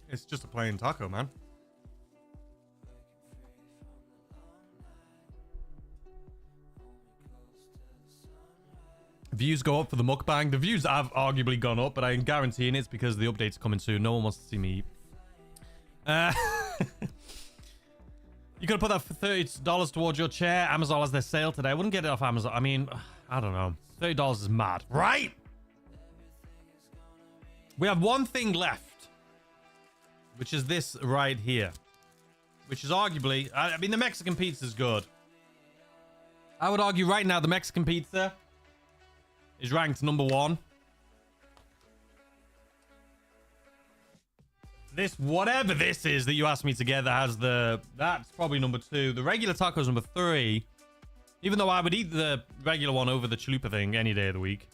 It's just a plain taco, man. Views go up for the mukbang. The views have arguably gone up, but I'm guaranteeing it's because the update's coming soon. No one wants to see me eat. You could have put that for $30 towards your chair. Amazon has their sale today. I wouldn't get it off Amazon. I mean, I don't know. $30 is mad, right? We have one thing left, which is this right here, which is arguably, I mean, the Mexican pizza is good. I would argue right now the Mexican pizza is ranked number 1. This, whatever this is that you asked me to get, that has that's probably number 2. The regular taco is number 3. Even though I would eat the regular one over the chalupa thing any day of the week.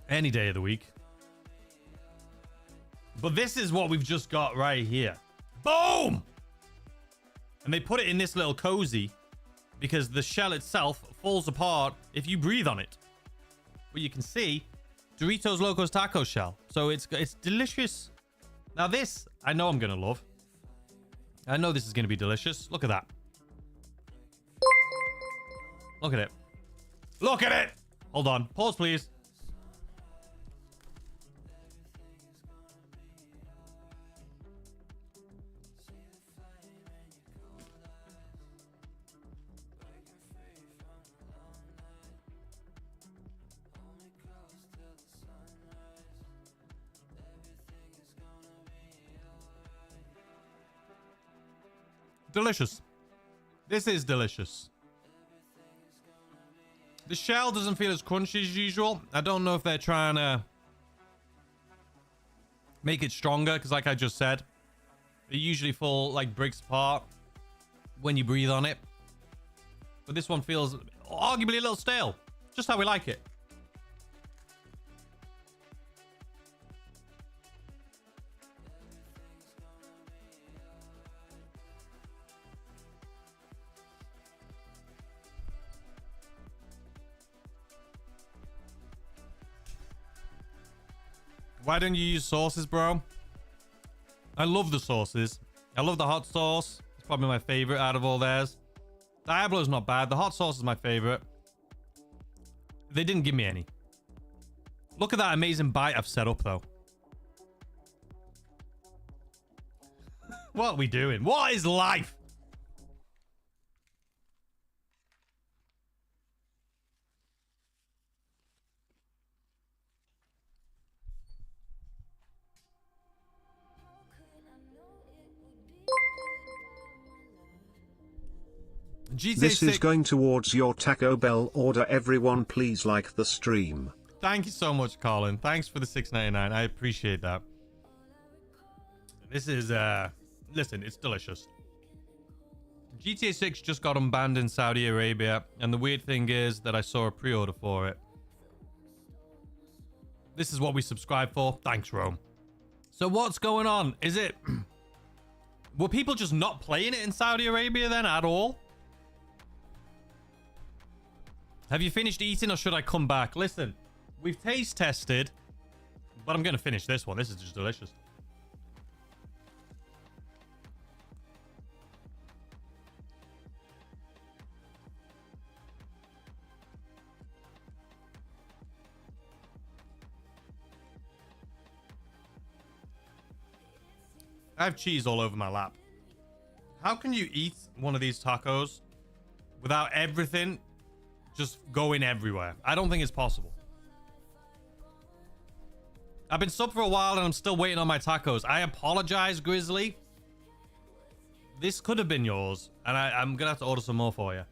Any day of the week. But this is what we've just got right here. Boom! And they put it in this little cozy because the shell itself falls apart if you breathe on it. But you can see Doritos Locos Taco shell. So it's delicious. Now this, I know I'm going to love. I know this is going to be delicious. Look at that. Look at it. Look at it! Hold on. Pause, please. Delicious. This is delicious. The shell doesn't feel as crunchy as usual. I don't know if they're trying to make it stronger, because like I just said, they usually fall like breaks apart when you breathe on it. But this one feels arguably a little stale. Just how we like it. Why don't you use sauces, bro? I love the sauces. I love the hot sauce. It's probably my favorite out of all theirs. Diablo's not bad. The hot sauce is my favorite. They didn't give me any. Look at that amazing bite I've set up, though. What are we doing? What is life? This is going towards your Taco Bell order. Everyone please like the stream. Thank you so much, Colin. Thanks for the $6.99. I appreciate that. This is, listen, it's delicious. GTA 6 just got unbanned in Saudi Arabia, and the weird thing is that I saw a pre-order for it. This is what we subscribe for. Thanks, Rome. So what's going on? Is it... Were people just not playing it in Saudi Arabia then at all? Have you finished eating or should I come back? Listen, we've taste tested, but I'm going to finish this one. This is just delicious. I have cheese all over my lap. How can you eat one of these tacos without everything just going everywhere? I don't think it's possible. I've been sub for a while and I'm still waiting on my tacos. I apologize, Grizzly. This could have been yours, and I'm gonna have to order some more for you.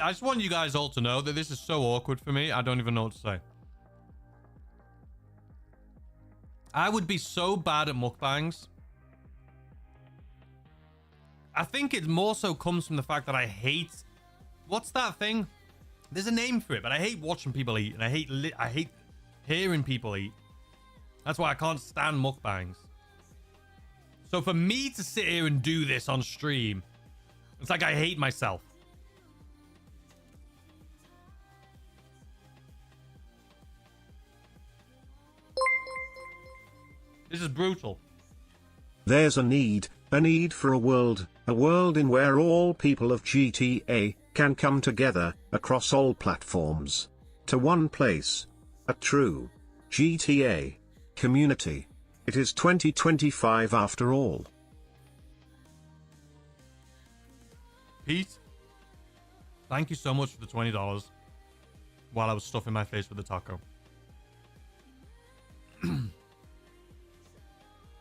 I just want you guys all to know that this is so awkward for me. I don't even know what to say. I would be so bad at mukbangs. I think it more so comes from the fact that I hate... What's that thing? There's a name for it, but I hate watching people eat, and I hate hearing people eat. That's why I can't stand mukbangs. So for me to sit here and do this on stream, it's like I hate myself. This is brutal. There's a need for a world in where all people of GTA can come together across all platforms to one place. A true GTA community. It is 2025 after all. Pete, thank you so much for the $20 while I was stuffing my face with the taco.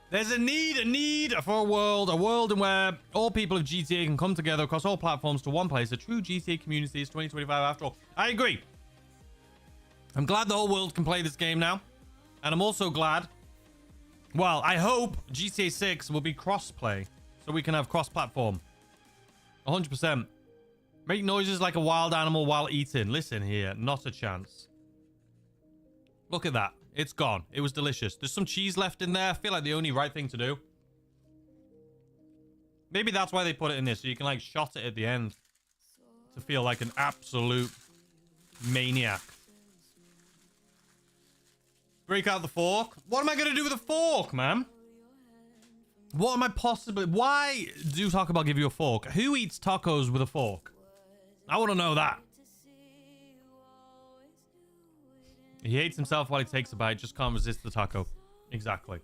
There's a need for a world in where all people of GTA can come together across all platforms to one place. A true GTA community is 2025 after all. I agree. I'm glad the whole world can play this game now. And I'm also glad, well, I hope GTA 6 will be cross-play so we can have cross-platform. 100%. Make noises like a wild animal while eating. Listen here, not a chance. Look at that. It's gone. It was delicious. There's some cheese left in there. I feel like the only right thing to do. Maybe that's why they put it in this, so you can like shot it at the end to feel like an absolute maniac. Break out the fork. What am I going to do with a fork, man? What am I possibly... Why do Taco Bell give you a fork? Who eats tacos with a fork? I want to know that. He hates himself while he takes a bite. Just can't resist the taco. Exactly.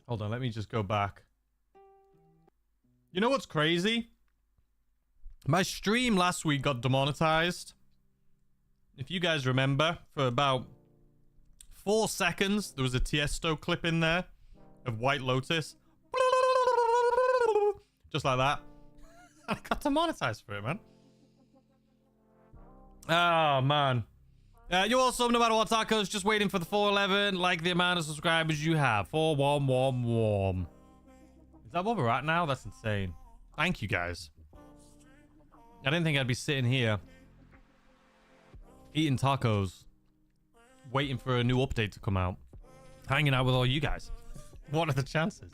Hold on. Let me just go back. You know what's crazy? My stream last week got demonetized. If you guys remember, for about 4 seconds, there was a Tiesto clip in there of White Lotus. Just like that. I got demonetized for it, man. Oh, man. You also, no matter what, tacos, just waiting for the 411, like the amount of subscribers you have. 4111. Is that what we're at now? That's insane. Thank you, guys. I didn't think I'd be sitting here eating tacos, waiting for a new update to come out, hanging out with all you guys. What are the chances?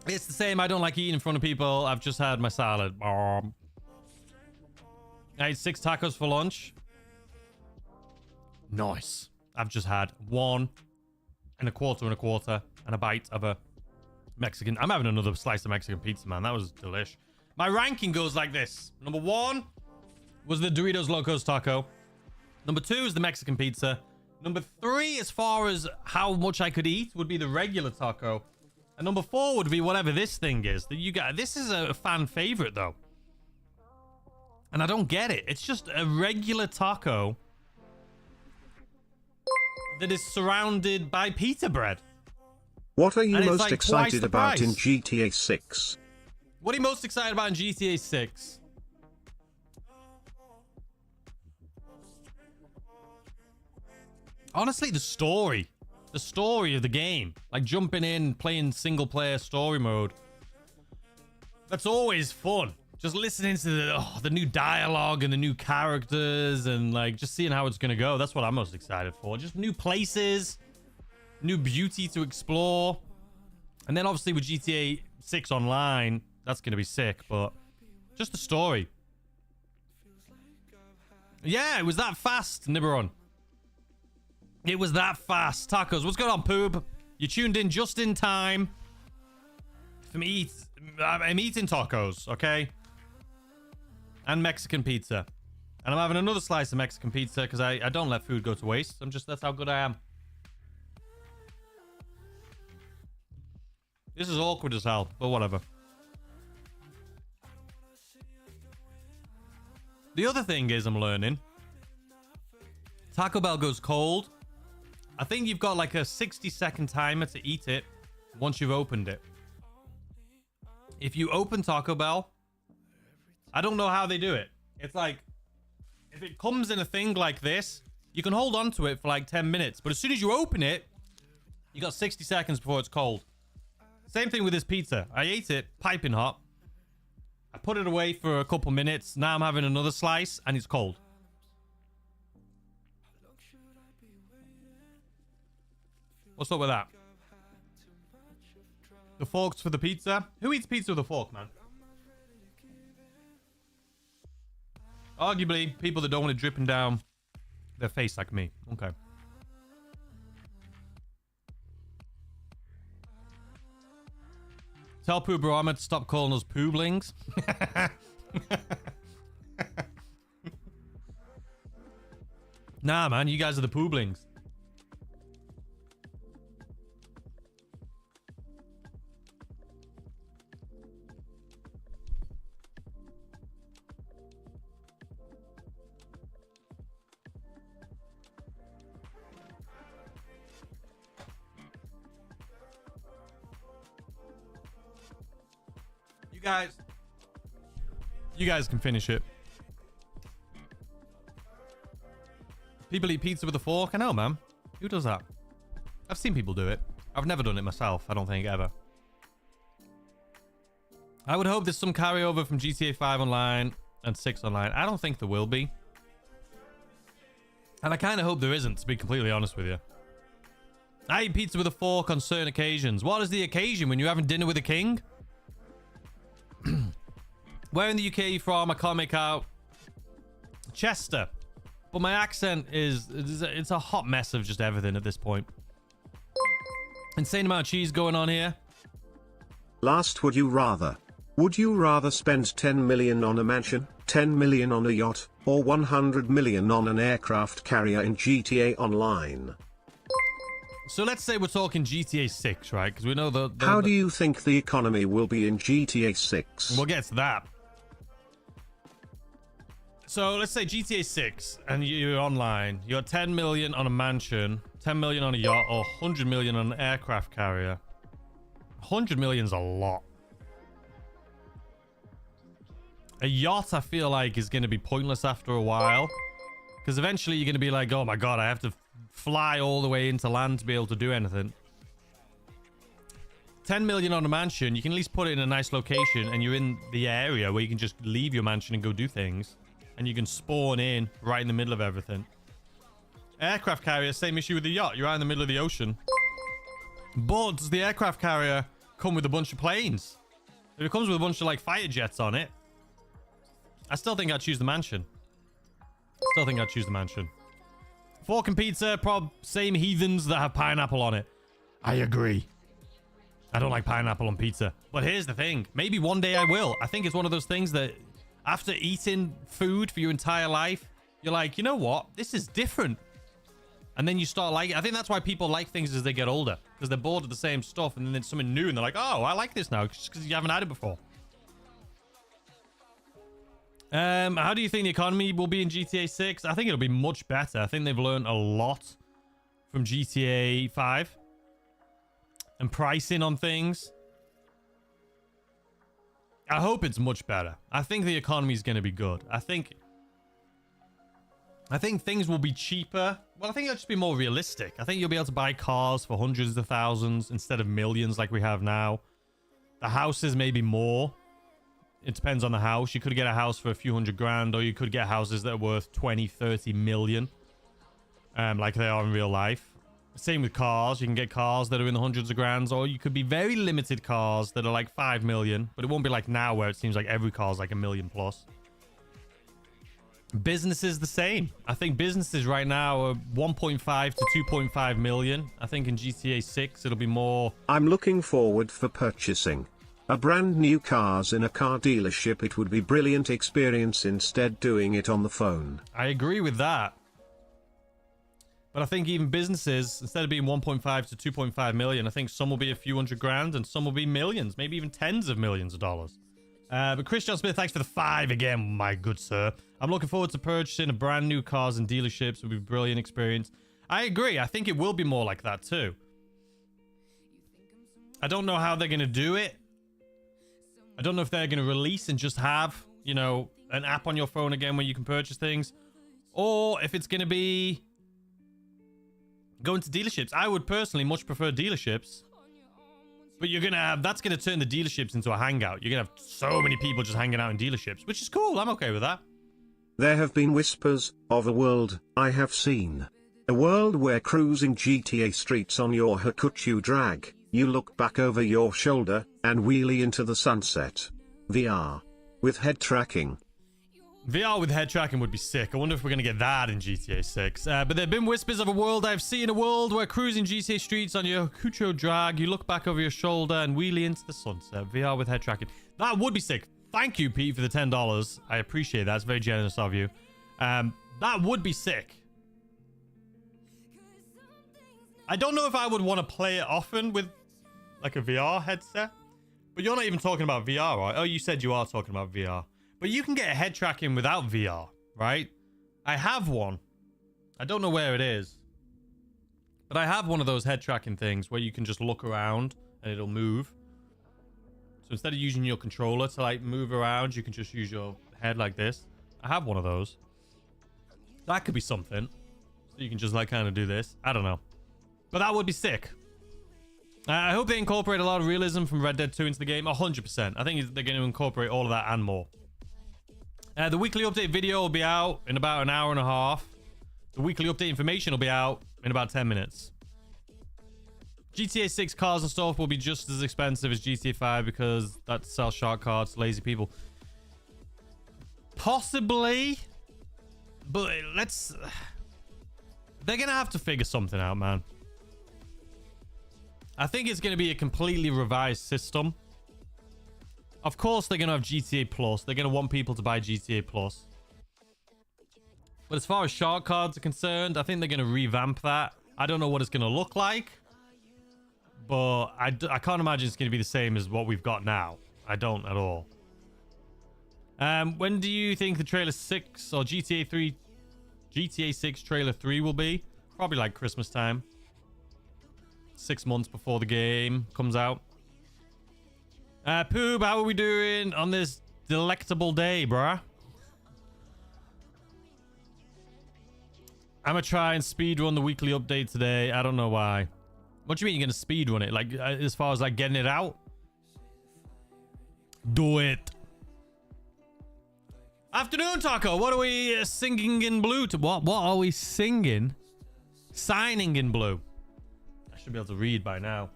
It's the same. I don't like eating in front of people. I've just had my salad. I ate 6 tacos for lunch. Nice. I've just had 1 and a quarter and a bite of a Mexican. I'm having another slice of Mexican pizza, man. That was delish. My ranking goes like this. Number 1 was the Doritos Locos taco. Number 2 is the Mexican pizza. Number 3, as far as how much I could eat, would be the regular taco. And number 4 would be whatever this thing is that you got. This is a fan favorite, though. And I don't get it. It's just a regular taco that is surrounded by pita bread. What are you most like excited about in GTA 6? What are you most excited about in GTA 6? Honestly, the story. The story of the game. Like jumping in, playing single player story mode. That's always fun. Just listening to the new dialogue and the new characters and like just seeing how it's going to go. That's what I'm most excited for. Just new places, new beauty to explore. And then obviously with GTA 6 Online, that's going to be sick, but just the story. Yeah, it was that fast, Nibiron. It was that fast. Tacos, what's going on, Poob? You tuned in just in time for me. I'm eating tacos, okay? And Mexican pizza. And I'm having another slice of Mexican pizza because I don't let food go to waste. That's how good I am. This is awkward as hell, but whatever. The other thing is I'm learning. Taco Bell goes cold. I think you've got like a 60-second timer to eat it once you've opened it. If you open Taco Bell, I don't know how they do it. It's like, if it comes in a thing like this, you can hold on to it for like 10 minutes. But as soon as you open it, you got 60 seconds before it's cold. Same thing with this pizza. I ate it piping hot. I put it away for a couple minutes. Now I'm having another slice and it's cold. What's up with that? The forks for the pizza? Who eats pizza with a fork, man? Arguably, people that don't want it dripping down their face like me. Okay. Tell Pooh Brahma to stop calling us pooblings. Nah, man, you guys are the pooblings. You guys can finish it. People eat pizza with a fork? I know, man. Who does that? I've seen people do it. I've never done it myself, I don't think, ever. I would hope there's some carryover from GTA 5 Online and 6 Online. I don't think there will be. And I kind of hope there isn't, to be completely honest with you. I eat pizza with a fork on certain occasions. What is the occasion? When you're having dinner with a king? Where in the UK are you from? I can't make out. Chester. But my accent it's a hot mess of just everything at this point. Insane amount of cheese going on here. Last, would you rather? Would you rather spend 10 million on a mansion, 10 million on a yacht, or 100 million on an aircraft carrier in GTA Online? So let's say we're talking GTA 6, right? Because we know the How do you think the economy will be in GTA 6? We'll get to that. So let's say GTA 6 and you're online. You're 10 million on a mansion, 10 million on a yacht, or 100 million on an aircraft carrier. 100 million's a lot. A yacht, I feel like, is going to be pointless after a while. Because eventually you're going to be like, oh my god, I have to fly all the way into land to be able to do anything. 10 million on a mansion, you can at least put it in a nice location and you're in the area where you can just leave your mansion and go do things. And you can spawn in right in the middle of everything. Aircraft carrier, same issue with the yacht. You're out in the middle of the ocean. But does the aircraft carrier come with a bunch of planes? If it comes with a bunch of like fighter jets on it, I still think I'd choose the mansion. Fork and pizza, same heathens that have pineapple on it. I agree. I don't like pineapple on pizza. But here's the thing. Maybe one day I will. I think it's one of those things that after eating food for your entire life, you're like, you know what? This is different. And then you start liking it. I think that's why people like things as they get older. Because they're bored of the same stuff. And then there's something new. And they're like, oh, I like this now. Just because you haven't had it before. How do you think the economy will be in GTA 6? I think it'll be much better. I think they've learned a lot from GTA 5. And pricing on things. I hope it's much better. I think the economy is going to be good. I think things will be cheaper. Well, I think it'll just be more realistic. I think you'll be able to buy cars for hundreds of thousands instead of millions like we have now. The houses maybe more. It depends on the house. You could get a house for a few hundred grand, or you could get houses that are worth 20, 30 million. Like they are in real life. Same with cars. You can get cars that are in the hundreds of grands, or you could be very limited cars that are like 5 million, but it won't be like now where it seems like every car is like $1 million plus. Businesses the same. I think businesses right now are 1.5 to 2.5 million. I think in GTA 6 it'll be more. I'm looking forward for purchasing a brand new cars in a car dealership. It would be brilliant experience instead doing it on the phone. I agree with that. But I think even businesses, instead of being 1.5 to 2.5 million, I think some will be a few hundred grand and some will be millions, maybe even tens of millions of dollars. But Chris John Smith, thanks for the 5 again, my good sir. I'm looking forward to purchasing a brand new cars and dealerships. It will be a brilliant experience. I agree. I think it will be more like that too. I don't know how they're going to do it. I don't know if they're going to release and just have, you know, an app on your phone again where you can purchase things. Or if it's going to be going to dealerships. I would personally much prefer dealerships. But you're going to have, that's going to turn the dealerships into a hangout. You're going to have so many people just hanging out in dealerships, which is cool. I'm okay with that. There have been whispers of a world I have seen. A world where cruising GTA streets on your Hakuchu drag, you look back over your shoulder and wheelie into the sunset. VR. With head tracking. VR with head tracking would be sick. I wonder if we're going to get that in GTA 6. But there have been whispers of a world I've seen. A world where cruising GTA streets on your Hakuchu drag, you look back over your shoulder and wheelie into the sunset. VR with head tracking. That would be sick. Thank you, Pete, for the $10. I appreciate that. It's very generous of you. That would be sick. I don't know if I would want to play it often with like a VR headset. But you're not even talking about VR, right? Oh, you said you are talking about VR. But you can get a head tracking without VR, right? I have one. I don't know where it is. But I have one of those head tracking things where you can just look around and it'll move. So instead of using your controller to like move around, you can just use your head like this. I have one of those. That could be something. So you can just like kind of do this. I don't know. But that would be sick. I hope they incorporate a lot of realism from Red Dead 2 into the game. 100%. I think they're going to incorporate all of that and more. The weekly update video will be out in about an hour and a half. The weekly update information will be out in about 10 minutes. GTA 6 cars and stuff will be just as expensive as GTA 5 because that sells shark cards to lazy people. Possibly. But let's... They're going to have to figure something out, man. I think it's going to be a completely revised system. Of course, they're going to have GTA Plus. They're going to want people to buy GTA Plus. But as far as shark cards are concerned, I think they're going to revamp that. I don't know what it's going to look like. But I can't imagine it's going to be the same as what we've got now. I don't at all. When do you think the trailer 6 or GTA 6 trailer 3 will be? Probably like Christmas time. 6 months before the game comes out. Poob, how are we doing on this delectable day, bruh? I'm gonna try and speedrun the weekly update today. I don't know why. What do you mean you're gonna speedrun it? Like, as far as like getting it out? Do it. Afternoon, Taco. What are we singing in blue? What are we singing? Signing in blue. I should be able to read by now.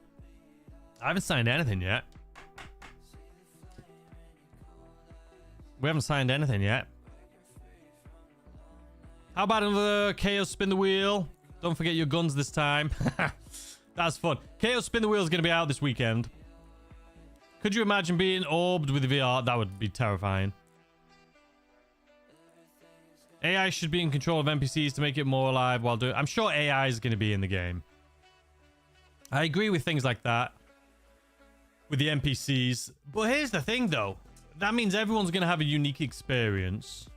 I haven't signed anything yet. We haven't signed anything yet. How about another KO spin the wheel? Don't forget your guns this time. That's fun. KO spin the wheel is going to be out this weekend. Could you imagine being orbed with VR? That would be terrifying. AI should be in control of NPCs to make it more alive while doing... I'm sure AI is going to be in the game. I agree with things like that. With the NPCs. But here's the thing, though. That means everyone's going to have a unique experience.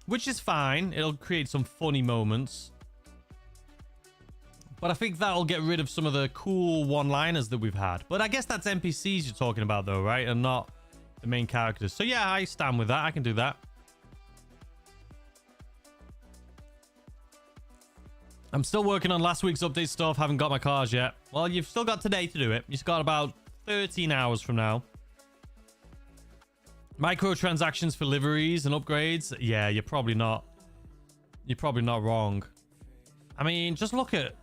Which is fine. It'll create some funny moments. But I think that'll get rid of some of the cool one-liners that we've had. But I guess that's NPCs you're talking about, though, right? And not the main characters. So yeah, I stand with that. I can do that. I'm still working on last week's update stuff. Haven't got my cars yet. Well, you've still got today to do it. You've got about 13 hours from now. Microtransactions for liveries and upgrades. Yeah, you're probably not. You're probably not wrong. I mean, just look at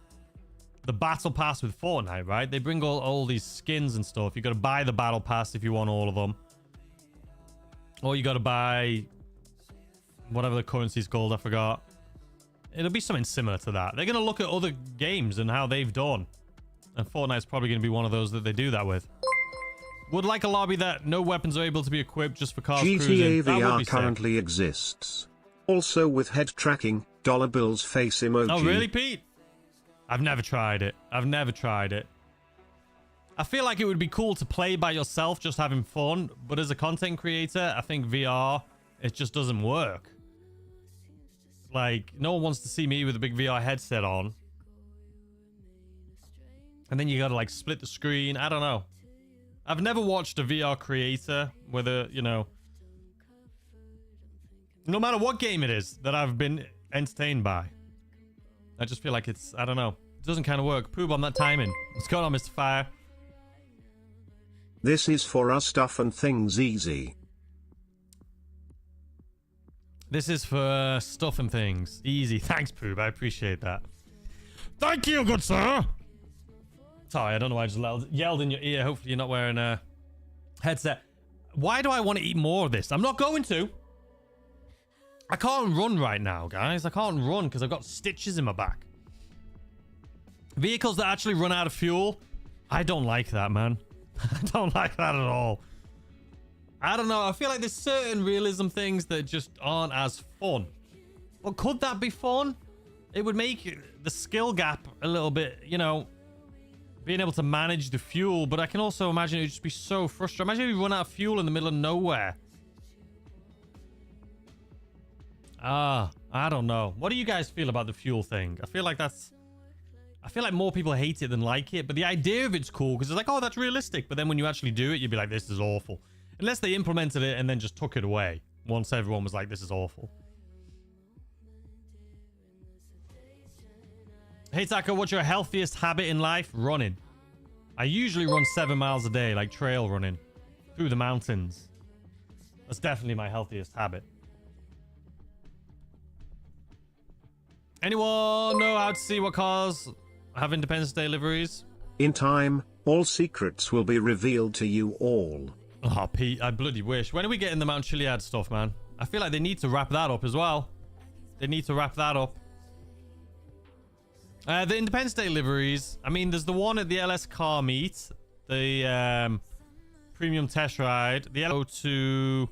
the battle pass with Fortnite, right? They bring all these skins and stuff. You got to buy the battle pass if you want all of them. Or you got to buy whatever the currency's called. I forgot. It'll be something similar to that. They're going to look at other games and how they've done. And Fortnite's probably going to be one of those that they do that with. Would like a lobby that no weapons are able to be equipped just for cars GTA cruising. VR currently exists. Also with head tracking, dollar bills face emoji. Oh, really, Pete? I've never tried it. I've never tried it. I feel like it would be cool to play by yourself, just having fun. But as a content creator, I think VR, it just doesn't work. Like, no one wants to see me with a big VR headset on. And then you gotta, like, split the screen. I don't know. I've never watched a VR creator, whether, you know... No matter what game it is that I've been entertained by. I just feel like it's... I don't know. It doesn't kind of work. Poob on that timing. What's going on, Mr. Fire? This is for us stuff and things easy. This is for stuff and things. Easy. Thanks, Poob. I appreciate that. Thank you, good sir. Sorry, I don't know why I just yelled in your ear. Hopefully you're not wearing a headset. Why do I want to eat more of this? I'm not going to. I can't run right now, guys. I can't run because I've got stitches in my back. Vehicles that actually run out of fuel. I don't like that, man. I don't like that at all. I don't know. I feel like there's certain realism things that just aren't as fun. Well, could that be fun? It would make the skill gap a little bit, you know, being able to manage the fuel. But I can also imagine it would just be so frustrating. Imagine if you run out of fuel in the middle of nowhere. I don't know. What do you guys feel about the fuel thing? I feel like more people hate it than like it. But the idea of it's cool because it's like, oh, that's realistic. But then when you actually do it, you'd be like, this is awful. Unless they implemented it and then just took it away once everyone was like, this is awful. Hey, Taco, what's your healthiest habit in life? Running. I usually run 7 miles a day, like trail running through the mountains. That's definitely my healthiest habit. Anyone know how to see what cars have Independence Day liveries? In time, all secrets will be revealed to you all. Oh, Pete, I bloody wish. When are we getting the Mount Chiliad stuff, man? I feel like they need to wrap that up as well. They need to wrap that up. The Independence Day liveries. I mean, there's the one at the LS car meet. The premium test ride. The yellow to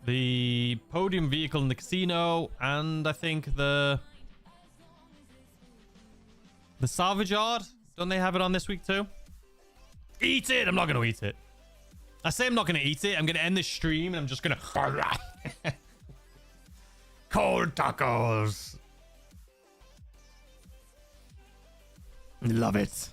the podium vehicle in the casino. And I think the salvage yard. Don't they have it on this week too? Eat it! I'm not going to eat it. I say I'm not going to eat it. I'm going to end this stream and I'm just going to... Cold tacos. Love it.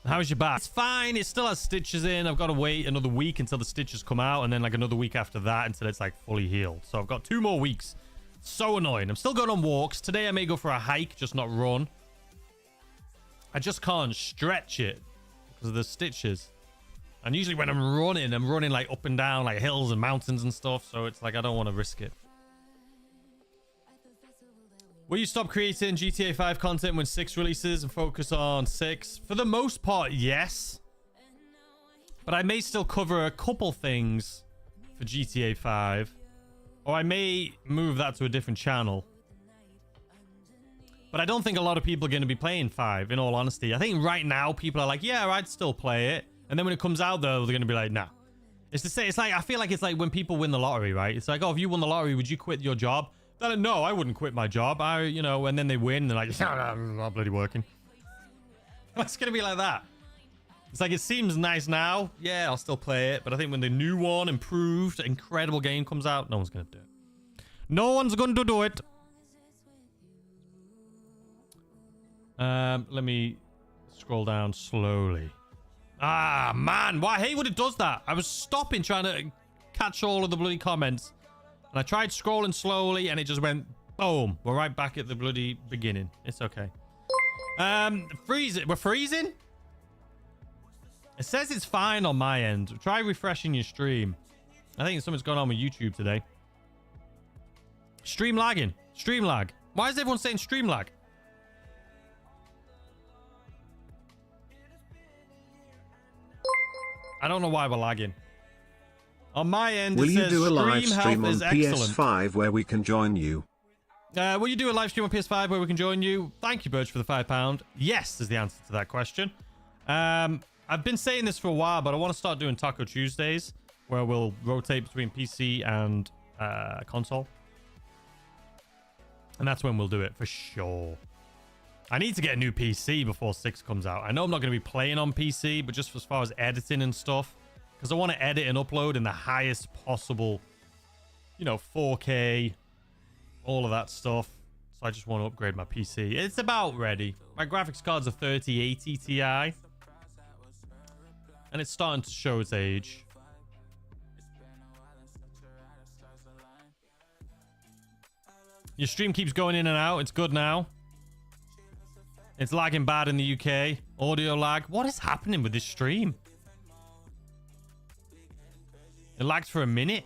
How's your back? It's fine. It still has stitches in. I've got to wait another week until the stitches come out. And then like another week after that until it's like fully healed. So I've got 2 more weeks. So annoying. I'm still going on walks. Today I may go for a hike, just not run. I just can't stretch it because of the stitches. And usually when I'm running like up and down like hills and mountains and stuff. So it's like I don't want to risk it. Will you stop creating GTA 5 content when 6 releases and focus on 6? For the most part, yes. But I may still cover a couple things for GTA 5. Or I may move that to a different channel. But I don't think a lot of people are going to be playing 5, in all honesty. I think right now people are like, yeah, I'd still play it. And then when it comes out, though, they're going to be like, nah. It's to say, it's like, I feel like it's like when people win the lottery, right? It's like, oh, if you won the lottery, would you quit your job? They're like, no, I wouldn't quit my job. You know, and then they win. And they're like, I'm not bloody working. It's going to be like that. It's like, it seems nice now. Yeah, I'll still play it. But I think when the new one, improved, incredible game comes out, no one's going to do it. No one's going to do it. Let me scroll down slowly. Ah, man. Why? I hate when it does that. I was stopping trying to catch all of the bloody comments. And I tried scrolling slowly and it just went boom. We're right back at the bloody beginning. It's okay. Freeze it. We're freezing? It says it's fine on my end. Try refreshing your stream. I think something's going on with YouTube today. Stream lagging. Stream lag. Why is everyone saying stream lag? I don't know why we're lagging. On my end, will it you says do a live stream stream health on is excellent. PS5 where we can join you? Will you do a live stream on PS5 where we can join you? Thank you, Birch, for the £5. Yes is the answer to that question. I've been saying this for a while, but I want to start doing Taco Tuesdays where we'll rotate between PC and console. And that's when we'll do it for sure. I need to get a new PC before 6 comes out. I know I'm not going to be playing on PC, but just as far as editing and stuff, because I want to edit and upload in the highest possible, you know, 4K, all of that stuff. So I just want to upgrade my PC. It's about ready. My graphics card's a 3080 Ti, and it's starting to show its age. Your stream keeps going in and out. It's good now. It's lagging bad in the UK. Audio lag. What is happening with this stream? It lagged for a minute.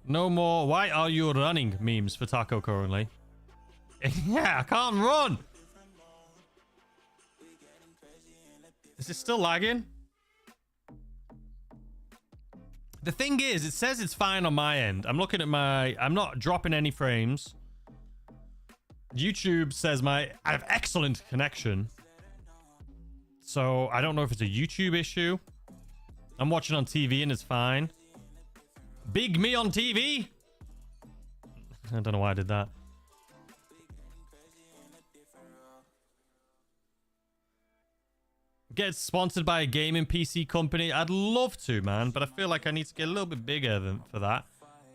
No more. Why are you running memes for Taco currently? Yeah, I can't run. Is it still lagging? The thing is, it says it's fine on my end. I'm looking at my... I'm not dropping any frames. YouTube says I have excellent connection. So I don't know if it's a YouTube issue. I'm watching on TV and it's fine. Big me on TV? I don't know why I did that. Get sponsored by a gaming PC company. I'd love to, man, but I feel like I need to get a little bit bigger for that.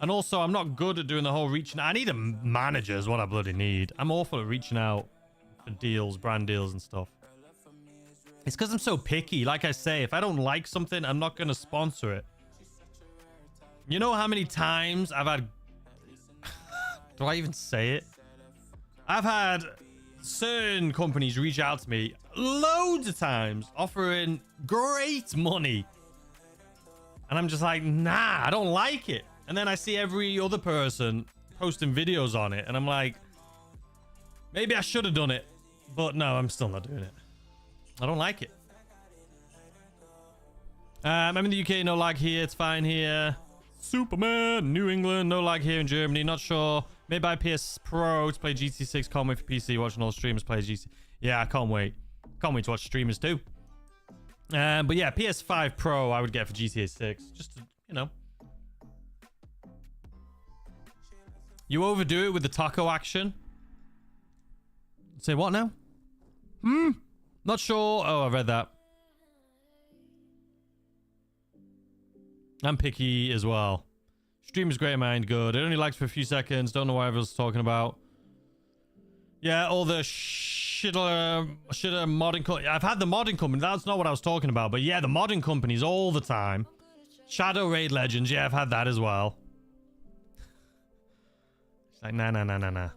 And also, I'm not good at doing the whole reaching out. I need a manager is what I bloody need. I'm awful at reaching out for deals, brand deals and stuff. It's because I'm so picky. Like I say, if I don't like something, I'm not going to sponsor it. You know how many times I've had... Do I even say it? I've had certain companies reach out to me loads of times offering great money. And I'm just like, nah, I don't like it. And then I see every other person posting videos on it. And I'm like, maybe I should have done it. But no, I'm still not doing it. I don't like it. I'm in the UK, no lag here. It's fine here. Superman, New England, no lag here in Germany. Not sure. Maybe buy PS Pro to play GT 6. Can't wait for PC. Watching all streamers play GT. Yeah, I can't wait. Can't wait to watch streamers too. But yeah, PS5 Pro I would get for GTA 6. Just to, you know. You overdo it with the taco action. Say what now? Not sure. Oh, I read that. I'm picky as well. Stream is great, mind good. It only lags for a few seconds. Don't know what everyone's talking about. Yeah, all the shitter modding company. I've had the modding company. That's not what I was talking about. But yeah, the modding companies all the time. Shadow Raid Legends. Yeah, I've had that as well. It's like, nah.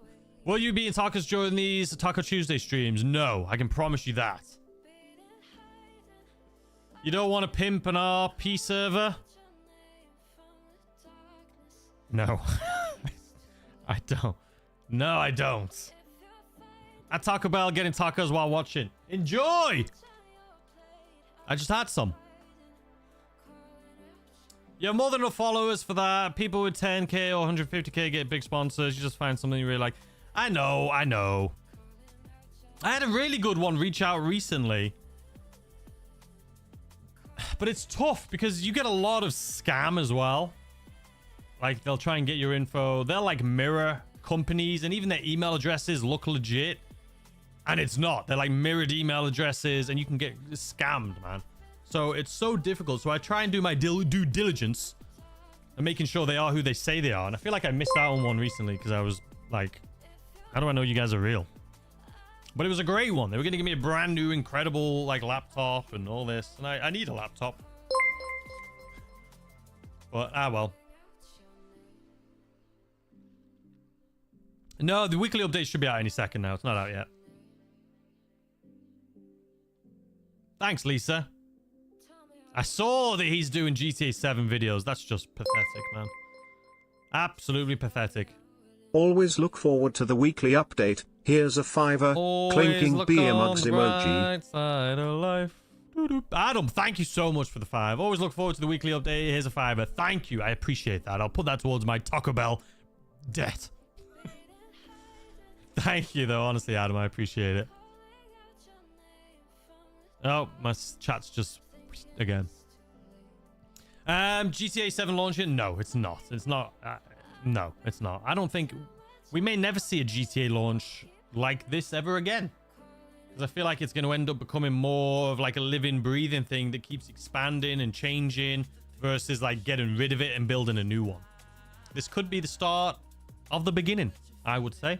Will you be in tacos during these Taco Tuesday streams? No, I can promise you that. You don't want to pimp an RP server? No. I don't. No, I don't. At Taco Bell, getting tacos while watching. Enjoy! I just had some. You have more than enough followers for that. People with 10k or 150k get big sponsors. You just find something you really like. I know. I had a really good one reach out recently. But it's tough because you get a lot of scam as well. Like, they'll try and get your info. They'll, like, mirror companies. And even their email addresses look legit. And it's not. They're, like, mirrored email addresses. And you can get scammed, man. So, it's so difficult. So, I try and do my due diligence. And making sure they are who they say they are. And I feel like I missed out on one recently. Because I was, like, how do I know you guys are real? But it was a great one. They were going to give me a brand new, incredible, like, laptop and all this. And I need a laptop. But, well. No, the weekly update should be out any second now. It's not out yet. Thanks, Lisa. I saw that he's doing GTA 7 videos. That's just pathetic, man. Absolutely pathetic. Always look forward to the weekly update. Here's a fiver. Clinking beer mugs emoji. Right side of life. Adam, thank you so much for the 5. Always look forward to the weekly update. Here's a fiver. Thank you. I appreciate that. I'll put that towards my Taco Bell debt. Thank you, though. Honestly, Adam, I appreciate it. Oh, my chat's just... Again. GTA 7 launching? No, it's not. It's not... No, it's not. I don't think... We may never see a GTA launch like this ever again. Because I feel like it's going to end up becoming more of like a living, breathing thing that keeps expanding and changing versus like getting rid of it and building a new one. This could be the start of the beginning, I would say.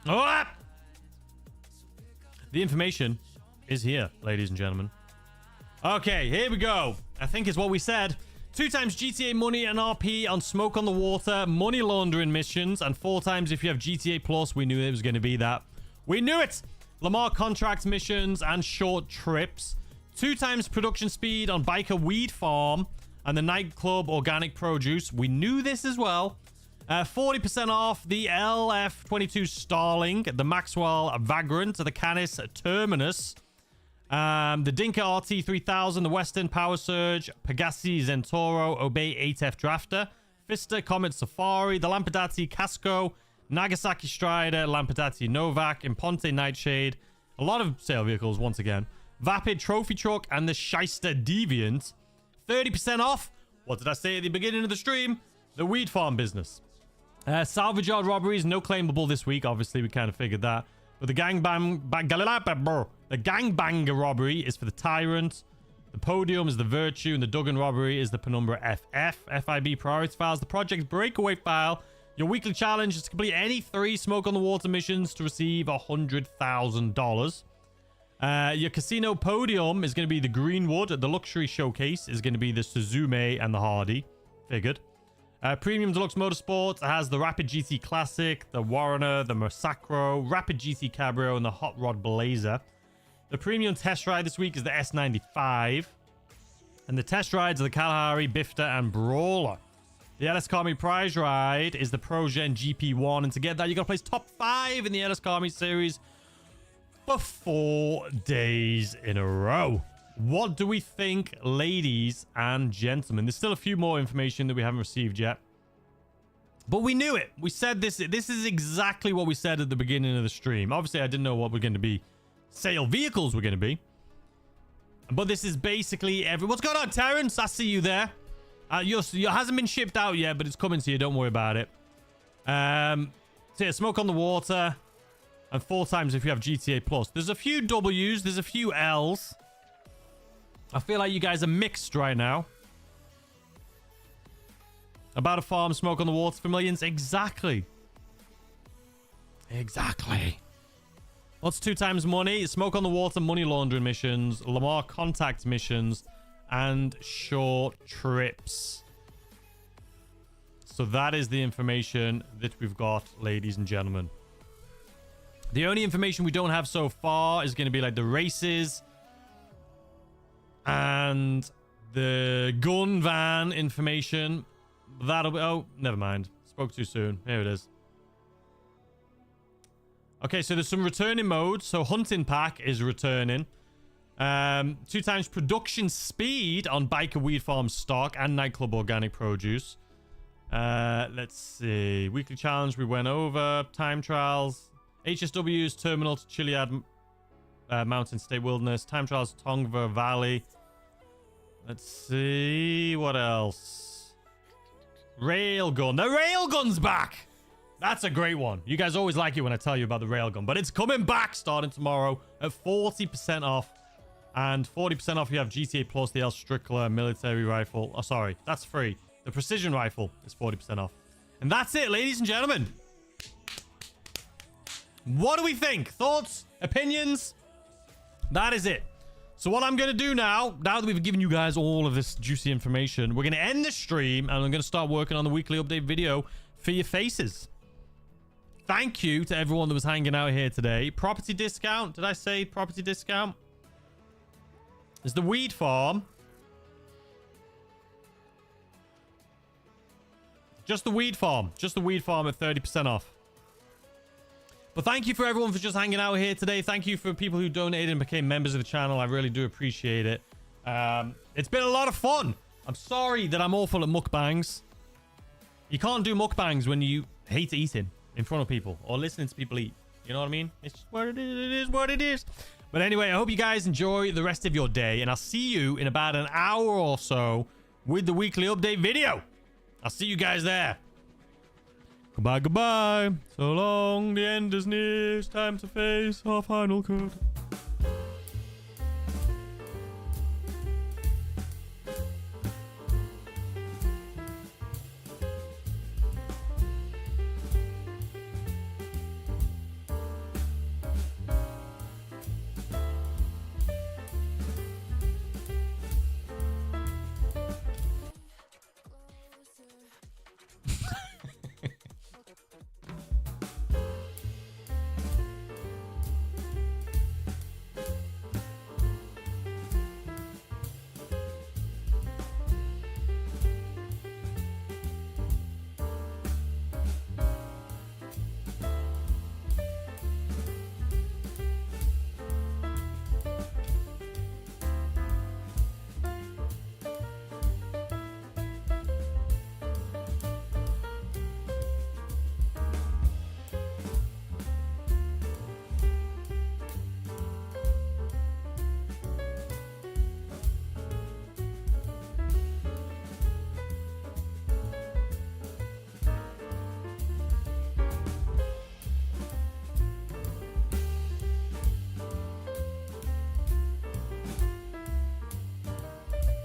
Oh! The information is here, ladies and gentlemen. Okay, here we go. I think it's what we said. 2 times GTA money and RP on Smoke on the Water, money laundering missions, and 4 times if you have GTA Plus. We knew it was going to be that. We knew it! Lamar contract missions and short trips. 2 times production speed on Biker Weed Farm and the nightclub organic produce. We knew this as well. 40% off the LF22 Starling, the Maxwell Vagrant, the Canis Terminus, the Dinka RT3000, the Western Power Surge, Pegassi Zentoro, Obey 8F Drafter, Fister Comet Safari, the Lampadati Casco, Nagasaki Strider, Lampadati Novak, Imponte Nightshade, a lot of sale vehicles once again, Vapid Trophy Truck, and the Shyster Deviant. 30% off. What did I say at the beginning of the stream? The Weed Farm business. Salvage yard robberies, no claimable this week. Obviously, we kind of figured that. But the gangbanger robbery is for the Tyrant. The Podium is the Virtue, and the Duggan robbery is the Penumbra FF. FIB priority files, the Project Breakaway file. Your weekly challenge is to complete any 3 Smoke on the Water missions to receive $100,000. Your casino podium is going to be the Greenwood. The luxury showcase is going to be the Suzume and the Hardy. Figured. Premium Deluxe Motorsport has the Rapid GT Classic, the Warrener, the Massacro, Rapid GT Cabrio, and the Hot Rod Blazer. The premium test ride this week is the S95. And the test rides are the Kalahari, Bifta, and Brawler. The LS Carmi prize ride is the ProGen GP1. And to get that, you got to place top 5 in the LS Carmi series for 4 days in a row. What do we think, ladies and gentlemen? There's still a few more information that we haven't received yet. But we knew it. We said this. This is exactly what we said at the beginning of the stream. Obviously, I didn't know what we're going to be. Sale vehicles were going to be. But this is basically every... What's going on, Terrence? I see you there. Yours hasn't been shipped out yet, but it's coming to you. Don't worry about it. So yeah, Smoke on the Water. And 4 times if you have GTA Plus. There's a few W's. There's a few L's. I feel like you guys are mixed right now. About a farm, Smoke on the Water for millions. Exactly. Exactly. What's 2 times money? Smoke on the Water, money laundering missions, Lamar contact missions, and short trips. So that is the information that we've got, ladies and gentlemen. The only information we don't have so far is going to be like the races and the gun van information. That'll be... Oh, never mind. Spoke too soon. Here it is. Okay, so there's some returning modes. So Hunting Pack is returning. 2 times production speed on Biker Weed Farm stock and Nightclub Organic Produce. Let's see. Weekly challenge we went over. Time trials. HSW's terminal to Chiliad Mountain State Wilderness. Time trials Tongva Valley. Let's see. What else? Railgun. The Railgun's back! That's a great one. You guys always like it when I tell you about the Railgun. But it's coming back starting tomorrow at 40% off. And 40% off if you have GTA Plus, the El Strickler military rifle. Oh, sorry. That's free. The precision rifle is 40% off. And that's it, ladies and gentlemen. What do we think? Thoughts? Opinions? That is it. So what I'm going to do now that we've given you guys all of this juicy information, we're going to end the stream and I'm going to start working on the weekly update video for your faces. Thank you to everyone that was hanging out here today. Property discount. Did I say property discount? There's the Weed Farm. Just the Weed Farm. Just the Weed Farm at 30% off. But thank you for everyone for just hanging out here today. Thank you for people who donated and became members of the channel. I really do appreciate it. It's been a lot of fun. I'm sorry that I'm awful at mukbangs. You can't do mukbangs when you hate eating in front of people or listening to people eat. You know what I mean? It's just what it is. It is what it is. But anyway, I hope you guys enjoy the rest of your day. And I'll see you in about an hour or so with the weekly update video. I'll see you guys there. Goodbye, goodbye. So long, the end is near. It's time to face our final cut.